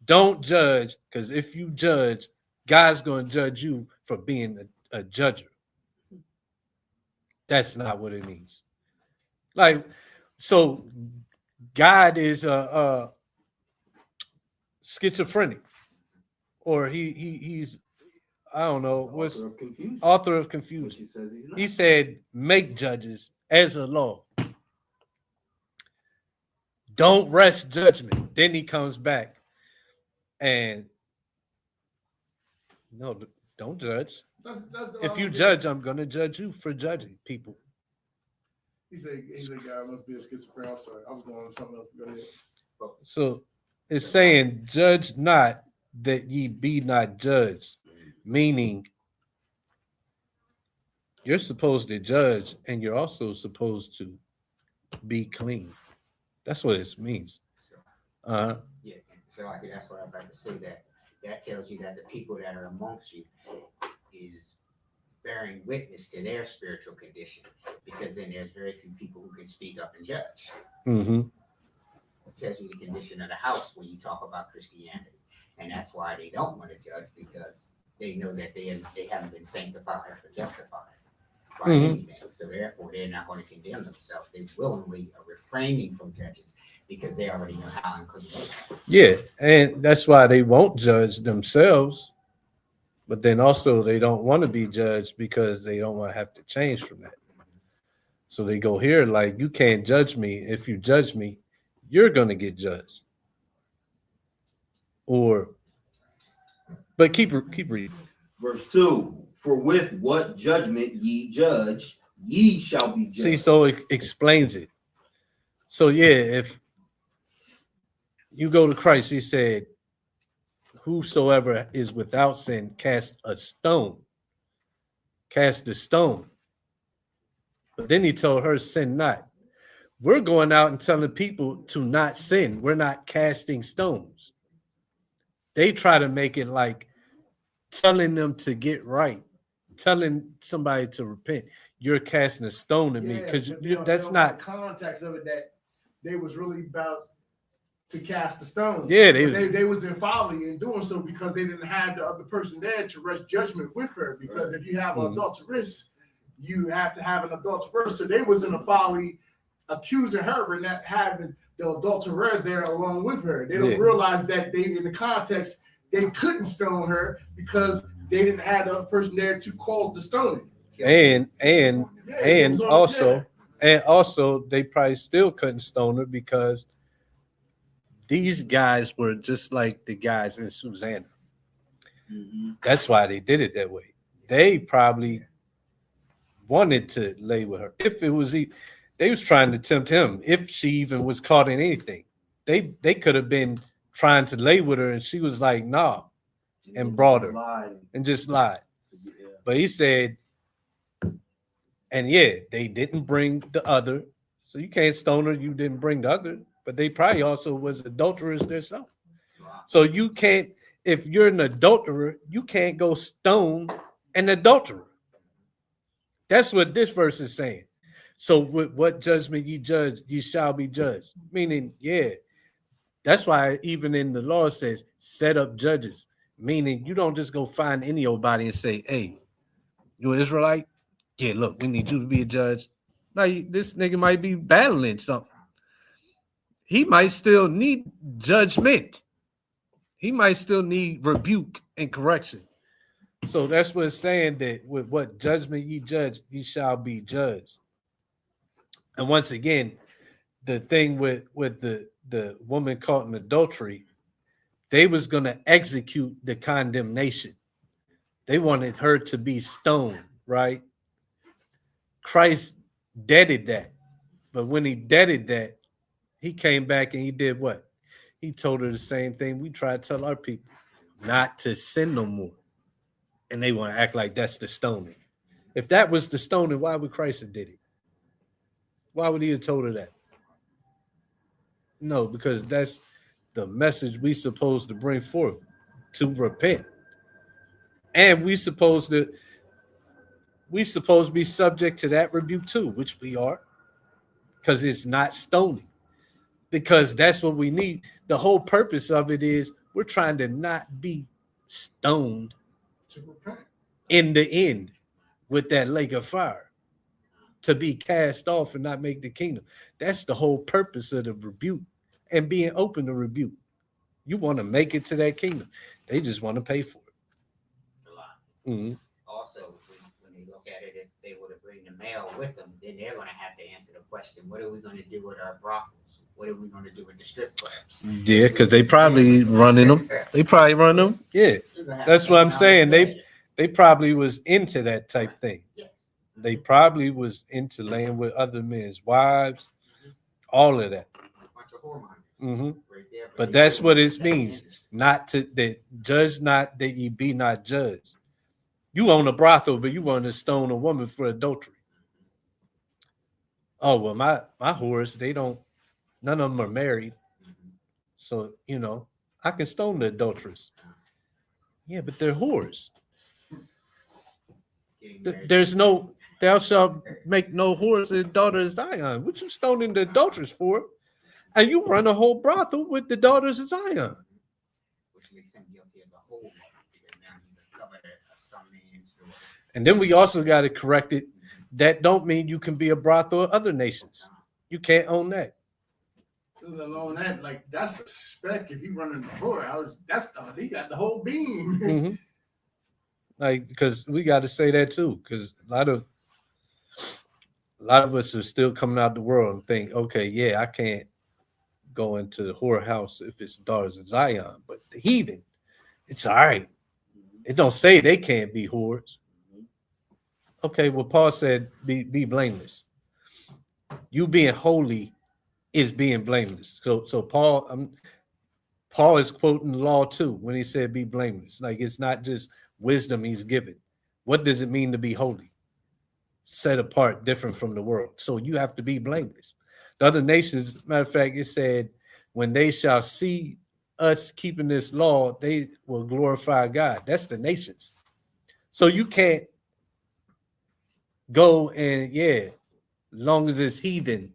Don't judge, because if you judge, God's gonna judge you for being a judger. That's not what it means. Like, so God is schizophrenic, or he's I don't know what's author of confusion. He said, make judges as a law. Don't rest judgment. Then he comes back and no, don't judge. If you judge, I'm gonna judge you for judging people. He said God must be a schizophrenic. I'm sorry, I was going on something else. Go ahead. So it's saying, judge not that ye be not judged, meaning you're supposed to judge and you're also supposed to be clean. That's what it means. Yeah, so that's what I'm about to say. That tells you that the people that are amongst you is bearing witness to their spiritual condition, because then there's very few people who can speak up and judge. Mm-hmm. It tells you the condition of the house when you talk about Christianity, and that's why they don't want to judge, because they know that they haven't been sanctified or justified by anything. So therefore, they're not going to condemn themselves. They willingly are refraining from judging because they already know how unclean they are. Yeah, and that's why they won't judge themselves, but then also they don't want to be judged because they don't want to have to change from that. So they go here like, you can't judge me. If you judge me, you're going to get judged. But keep reading. Verse 2, for with what judgment ye judge, ye shall be judged. See, so it explains it. So yeah, if you go to Christ, he said, whosoever is without sin, cast a stone. Cast the stone. But then he told her, sin not. We're going out and telling people to not sin. We're not casting stones. They try to make it like telling them to get right, telling somebody to repent. You're casting a stone at me, because that's not the context of it, that they was really about to cast the stone. Yeah, they was in folly in doing so, because they didn't have the other person there to rest judgment with her. Because if you have an adulteress, you have to have an adulteress. So they was in a folly accusing her and not having the adulterer there along with her. They don't realize that they, in the context, they couldn't stone her because they didn't have the other person there to cause the stoning. And also they probably still couldn't stone her because these guys were just like the guys in Susanna. Mm-hmm. That's why they did it that way. They probably wanted to lay with her. If it was, they was trying to tempt him. If she even was caught in anything, they could have been trying to lay with her, and she was like, "Nah," and brought her and just lied. But he said, and they didn't bring the other, so you can't stone her. You didn't bring the other, but they probably also was adulterers themselves. So you can't, if you're an adulterer, you can't go stone an adulterer. That's what this verse is saying. So with what judgment you judge, you shall be judged. Meaning, that's why even in the law it says set up judges. Meaning you don't just go find any old body and say, hey, you an Israelite? Yeah, look, we need you to be a judge. Now this nigga might be battling something. he might still need judgment. He might still need rebuke and correction. So that's what it's saying, that with what judgment ye judge, ye shall be judged. And once again, the thing with the woman caught in adultery, they was going to execute the condemnation. They wanted her to be stoned, right? Christ deaded that. But when he deaded that, he came back and he did what? He told her the same thing we try to tell our people, not to sin no more. And they want to act like that's the stoning. If that was the stoning, why would Christ have did it? Why would he have told her that? No, because that's the message we supposed to bring forth, to repent. And we supposed to be subject to that rebuke too, which we are, because it's not stoning. Because that's what we need. The whole purpose of it is we're trying to not be stoned To repent. in the end with that lake of fire, to be cast off and not make the kingdom. That's the whole purpose of the rebuke and being open to rebuke. You want to make it to that kingdom. They just want to pay for it. A lot. Mm-hmm. Also, when they look at it, if they were to bring the male with them, then they're going to have to answer the question, what are we going to do with our brothels? What are we going to do with the strip clubs? Yeah, because they probably running them. They probably run them. Yeah, that's what I'm saying. They probably was into that type thing. They probably was into laying with other men's wives, all of that. Mm-hmm. But that's what it means. Not to that judge not that ye be not judged. You own a brothel, but you want to stone a woman for adultery. Oh well, my whores, they don't. None of them are married, so I can stone the adulteress. Yeah, but they're whores. There's no, thou shalt make no whores the daughter of Zion. What you stoning the adulteress for? And you run a whole brothel with the daughters of Zion. Which makes him guilty of the whole law, because now he's a covenant of some man's daughter. And then we also got to correct it. That don't mean you can be a brothel of other nations. You can't own that. Let alone that, like that's a spec. If you running the whorehouse, he got the whole beam. Mm-hmm. Like, because we got to say that too, because a lot of us are still coming out the world and think, okay, yeah, I can't go into the whorehouse if it's daughters of Zion, but the heathen, it's all right. It don't say they can't be whores. Okay, well, Paul said, be blameless. You being holy is being blameless. So Paul is quoting the law too when he said be blameless. Like, it's not just wisdom he's given. What does it mean to be holy? Set apart, different from the world. So you have to be blameless. The other nations, matter of fact, it said, when they shall see us keeping this law, they will glorify God. That's the nations. So you can't go and, long as it's heathen,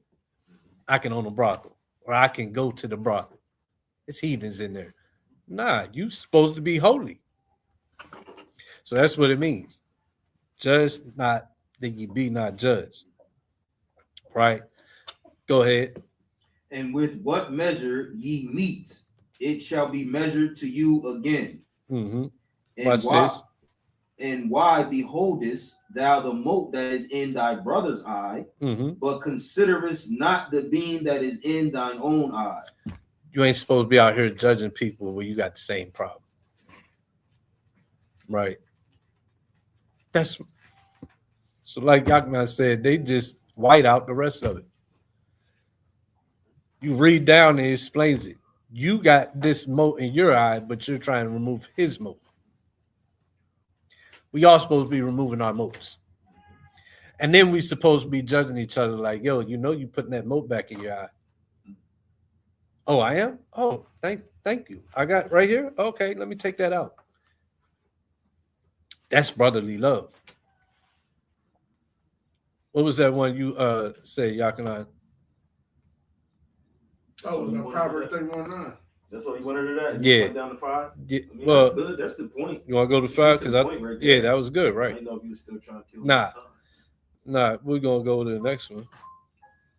I can own a brothel, or I can go to the brothel. It's heathens in there. Nah, you supposed to be holy. So that's what it means. Judge not that ye be not judged. Right? Go ahead. And with what measure ye meet, it shall be measured to you again. Mm-hmm. And Watch this. And why beholdest thou the mote that is in thy brother's eye, but considerest not the beam that is in thine own eye? You ain't supposed to be out here judging people where you got the same problem. Right. That's so, like Yakman said, they just white out the rest of it. You read down and it explains it. You got this mote in your eye, but you're trying to remove his mote. We all supposed to be removing our motes. And then we supposed to be judging each other like, yo, you putting that mote back in your eye. Oh, I am? Oh, thank you. I got right here? Okay, let me take that out. That's brotherly love. What was that one you say, Yakanan? Oh, it was Proverbs 31:9. That's all you wanted to that? Yeah. Down to 5? Yeah. I mean, Well, that's good. That's the point. You want to go to 5? Because that was good, right? I didn't know if you were still trying to kill Nah. time. Nah, we're going to go to the next one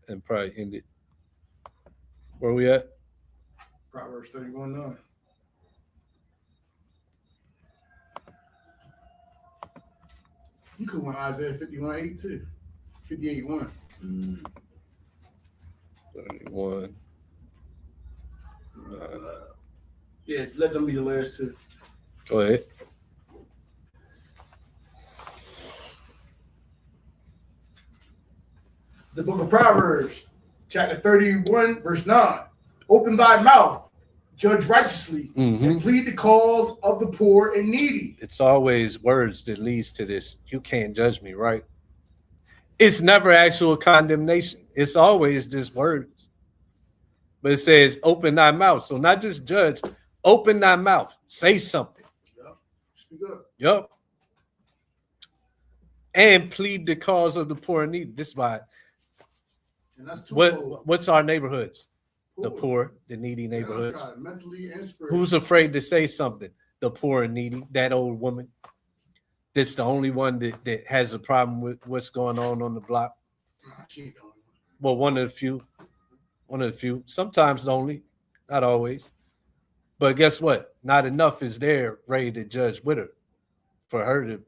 and probably end it Where we at? Proverbs 31:9. You could want Isaiah 51:8 too. 58:1. 31. Yeah, let them be the last two. Go ahead. The book of Proverbs, chapter 31, verse 9. Open thy mouth, judge righteously, and plead the cause of the poor and needy. It's always words that leads to this. You can't judge me, right? It's never actual condemnation. It's always just words. But it says, open thy mouth. So not just judge, open thy mouth. Say something. Yep. Speak up. Yep. And plead the cause of the poor and needy. This is why. And that's What's our neighborhoods? The poor, the needy neighborhoods. Yeah, mentally and spiritually. Who's afraid to say something? The poor and needy, that old woman. That's the only one that has a problem with what's going on the block. Well, one of the few. Sometimes the only, not always. But guess what? Not enough is there ready to judge with her for her to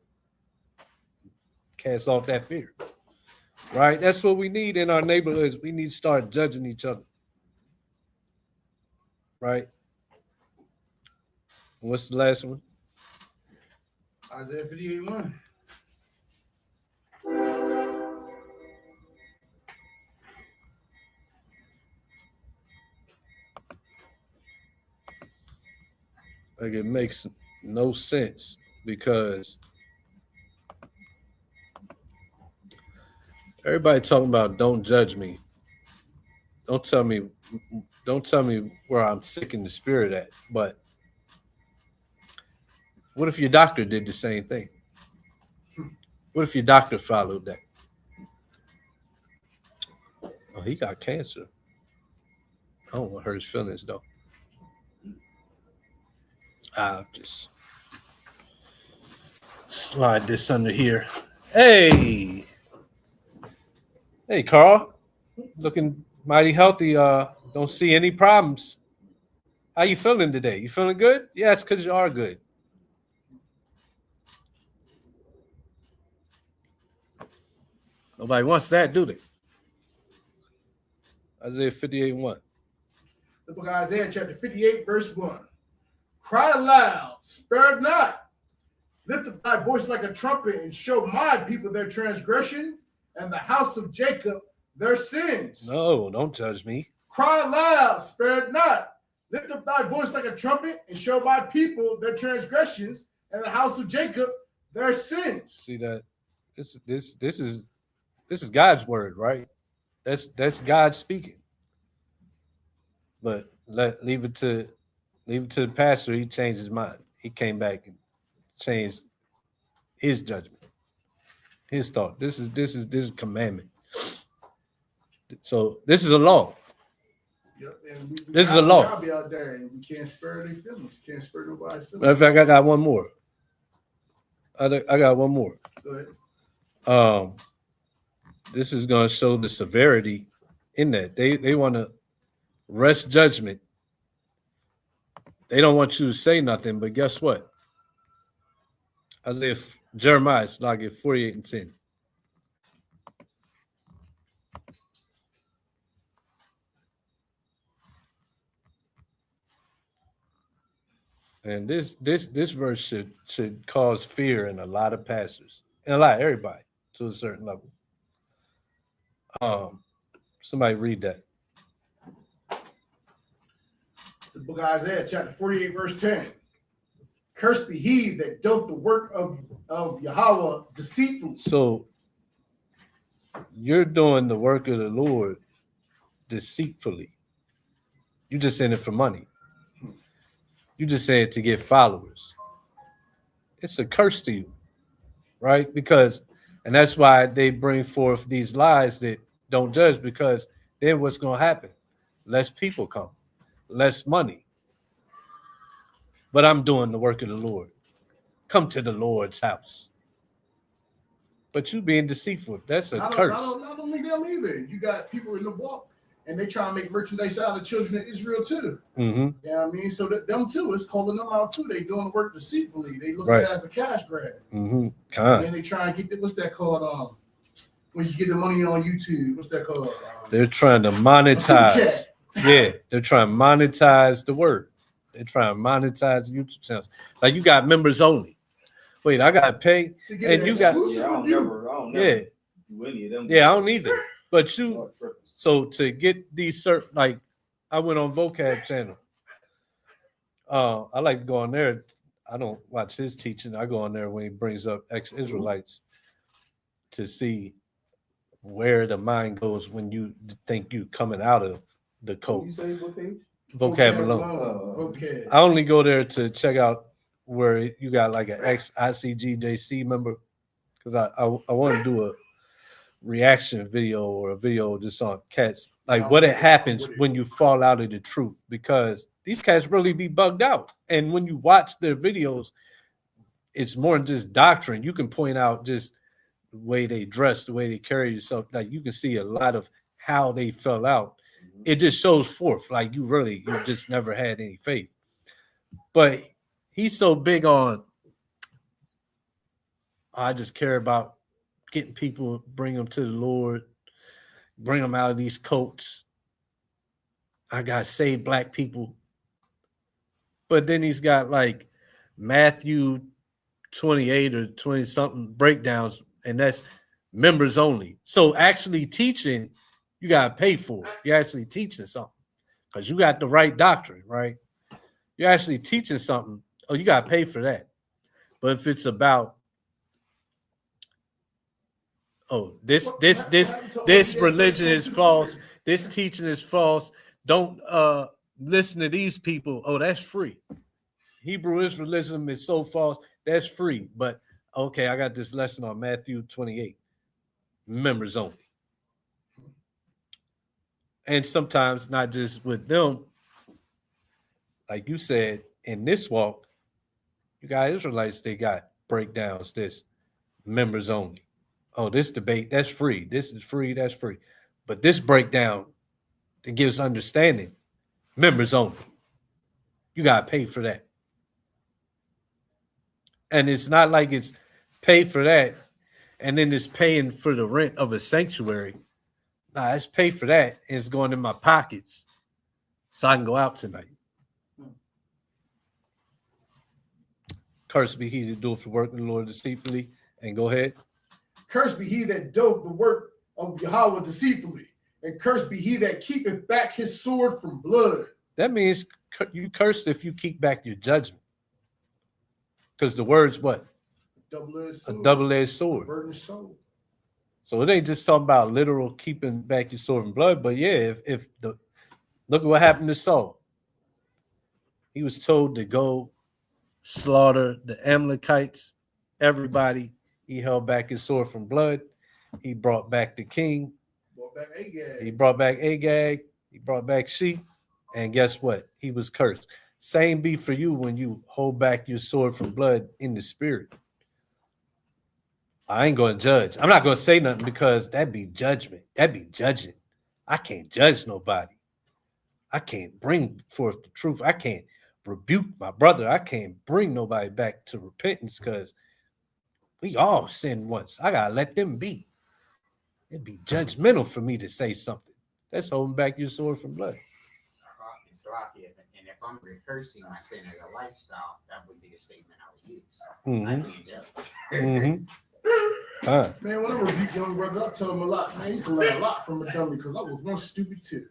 cast off that fear. Right? That's what we need in our neighborhoods. We need to start judging each other. Right? What's the last one? Isaiah 58:1. Like it makes no sense because everybody talking about don't judge me. Don't tell me where I'm sick in the spirit at. But what if your doctor did the same thing? What if your doctor followed that? Oh, he got cancer. I don't want to hurt his feelings though. I'll just slide this under here. Hey, Carl, looking mighty healthy. Don't see any problems. How you feeling today? You feeling good? Yes, because you are good. Nobody wants that, do they? Isaiah 58:1. The book of Isaiah, chapter 58, verse 1. Cry aloud, spare not. Lift up thy voice like a trumpet and show my people their transgression and the house of Jacob their sins. No, don't judge me. Cry aloud, spare not. Lift up thy voice like a trumpet and show my people their transgressions and the house of Jacob their sins. See that? This is God's word, right? That's God speaking. But leave it to the pastor. He changed his mind. He came back and changed his judgment, his thought. This is commandment. So this is a law. Yep, and this is a law. I'll be out there and we can't spare their feelings. Can't spare nobody's feelings. Matter of fact, I got one more. I got one more. Go ahead. This is going to show the severity in that. They want to rest judgment. They don't want you to say nothing, but guess what? Jeremiah, it's like at 48:10. And this verse should cause fear in a lot of pastors and a lot of everybody to a certain level. Somebody read that. The book of Isaiah, chapter 48, verse 10. Cursed be he that doth the work of Yahweh deceitfully. So you're doing the work of the Lord deceitfully. You just in it for money. You just say it to get followers. It's a curse to you, right? And that's why they bring forth these lies that don't judge, because then what's going to happen? Less people come, less money. But I'm doing the work of the Lord. Come to the Lord's house. But you being deceitful, that's a curse. Not only them either. You got people in the walk and they try to make merchandise out of the children of Israel too. Mm-hmm. Yeah, I mean, so that them too is calling them out too. They doing the work deceitfully. They look Right. at it as a cash grab. Mm-hmm. And then they try and get the, what's that called? When you get the money on YouTube, what's that called? They're trying to monetize. Yeah, they're trying to monetize the word. They're trying to monetize YouTube channels. Like you got members only. Wait, I gotta pay, and you got Yeah, I don't never yeah do any of them. yeah I don't either. But you so to get these certain like I went on Vocab channel. I like to go on there. I don't watch his teaching. I go on there when he brings up ex-Israelites to see where the mind goes when you think you coming out of the code. You say what page? Vocab alone. Okay. I only go there to check out where you got like an ex-ICGJC member because I want to do a reaction video or a video just on cats like what it happens when you fall out of the truth, because these cats really be bugged out, and when you watch their videos it's more than just doctrine. You can point out just the way they dress, the way they carry yourself. Like you can see a lot of how they fell out. It just shows forth like you just never had any faith. But he's so big on I just care about getting people, bring them to the Lord, bring them out of these cults. I got to save black people. But then he's got like Matthew 28 or 20 something breakdowns, and that's members only. So actually teaching, you got to pay for it. You're actually teaching something because you got the right doctrine, right? You're actually teaching something. Oh, you got to pay for that. But if it's about this religion is false, this teaching is false, don't listen to these people. Oh, that's free. Hebrew Israelism is so false, that's free. But okay, I got this lesson on Matthew 28, members only. And sometimes not just with them, like you said, in this walk, you got Israelites, they got breakdowns, this members only. Oh, this debate, that's free. This is free, that's free. But this breakdown that gives understanding, members only. You got to pay for that. And it's not like it's pay for that and then it's paying for the rent of a sanctuary. Nah, it's pay for that and it's going in my pockets so I can go out tonight. Cursed be he that doeth the work of the Lord deceitfully. And go ahead. Cursed be he that doeth the work of Yahweh deceitfully, and cursed be he that keepeth back his sword from blood. That means you cursed if you keep back your judgment. Because the word's what? A double-edged sword. Burdened soul. So it ain't just talking about literal keeping back your sword from blood, but yeah, if the look at what happened to Saul. He was told to go slaughter the Amalekites, everybody. He held back his sword from blood. He brought back the king. He brought back Agag. He brought back sheep. And guess what? He was cursed. Same be for you when you hold back your sword from blood in the spirit. I ain't going to judge. I'm not going to say nothing because that'd be judgment. That'd be judging. I can't judge nobody. I can't bring forth the truth. I can't rebuke my brother. I can't bring nobody back to repentance because we all sinned once. I got to let them be. It'd be judgmental for me to say something. That's holding back your sword from blood. And if I'm rehearsing my sin as a lifestyle, that would be a statement I would use. Man, when I rebuke young brothers, I tell them a lot. Man, you can learn a lot from a dummy because I was once stupid too.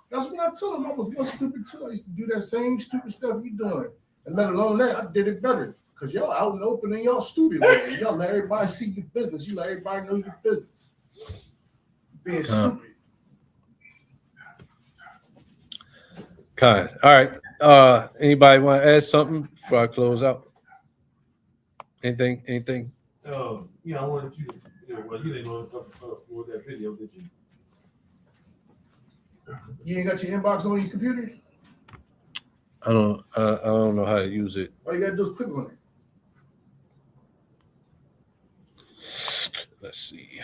That's what I told them. I was once stupid too. I used to do that same stupid stuff you doing. And let alone that, I did it better. Because y'all out in the open and y'all stupid. Man. Y'all let everybody see your business. You let everybody know your business. Being stupid. Kind. All right. Anybody want to add something before I close out? Anything? Yeah, I wanted you to, well, you didn't know what that video, did you? You ain't got your inbox on your computer? I don't know how to use it. All you gotta do is click on it. Let's see.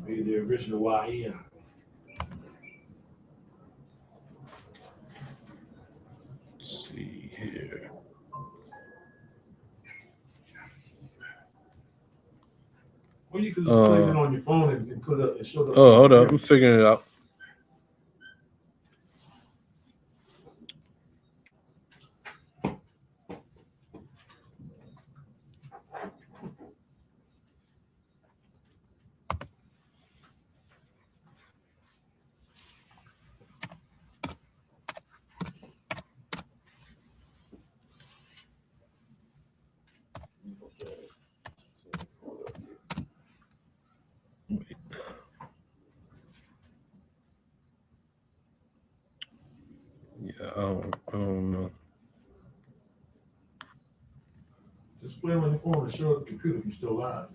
Be the original YN. Let's see here. Or you could just play it on your phone and put up and show the. Oh, hold up. I'm figuring it out. Yeah, I don't know. Just play it on your phone and show the computer if you're still live.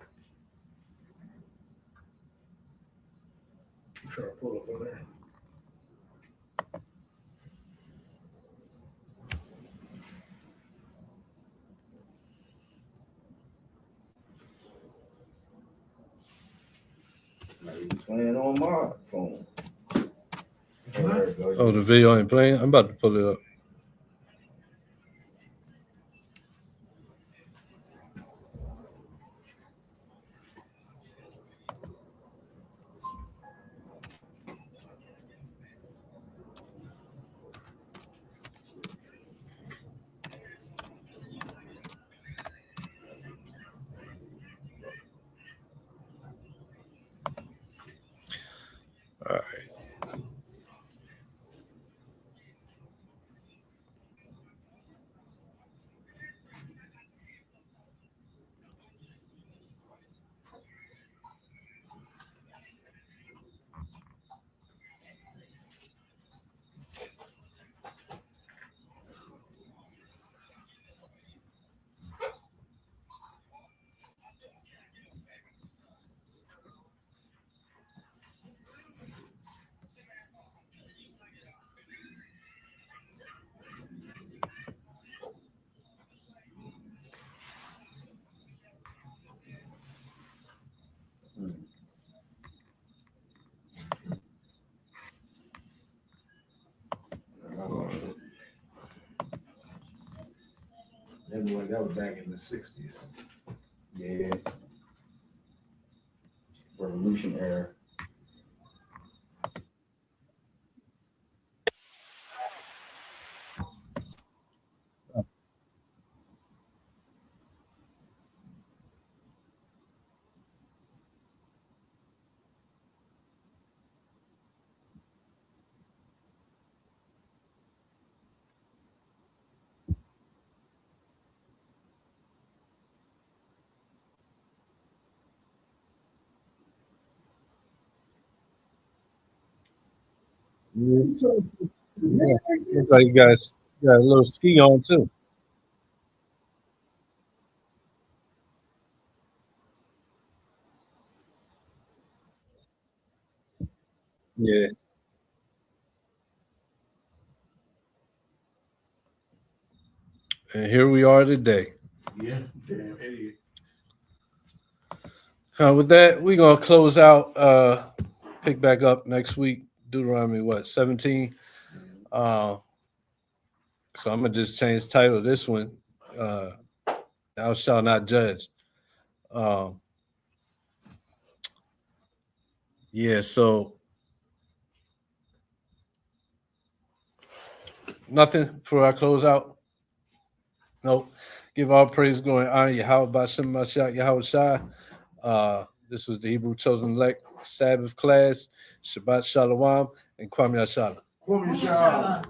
I'm trying to pull up on there. Maybe playing on my phone. There it goes. Oh, the video ain't playing? I'm about to pull it up. All right. That was back in the 60s. Yeah. Revolution era. Looks like you guys got a little ski on too. Yeah. And here we are today. Yeah, damn idiot. With that, we're gonna close out. Pick back up next week. Deuteronomy what 17. So I'm gonna just change the title of this one. Thou shalt not judge. Yeah. So nothing before I close out. Nope. Give all praise, glory, and honor. Yahweh Bashem Mashiach Yahweh Shai. This was the Hebrew Chosen Elect Sabbath class. Shabbat Shalom and Kwame Yashala. Kwame Shah.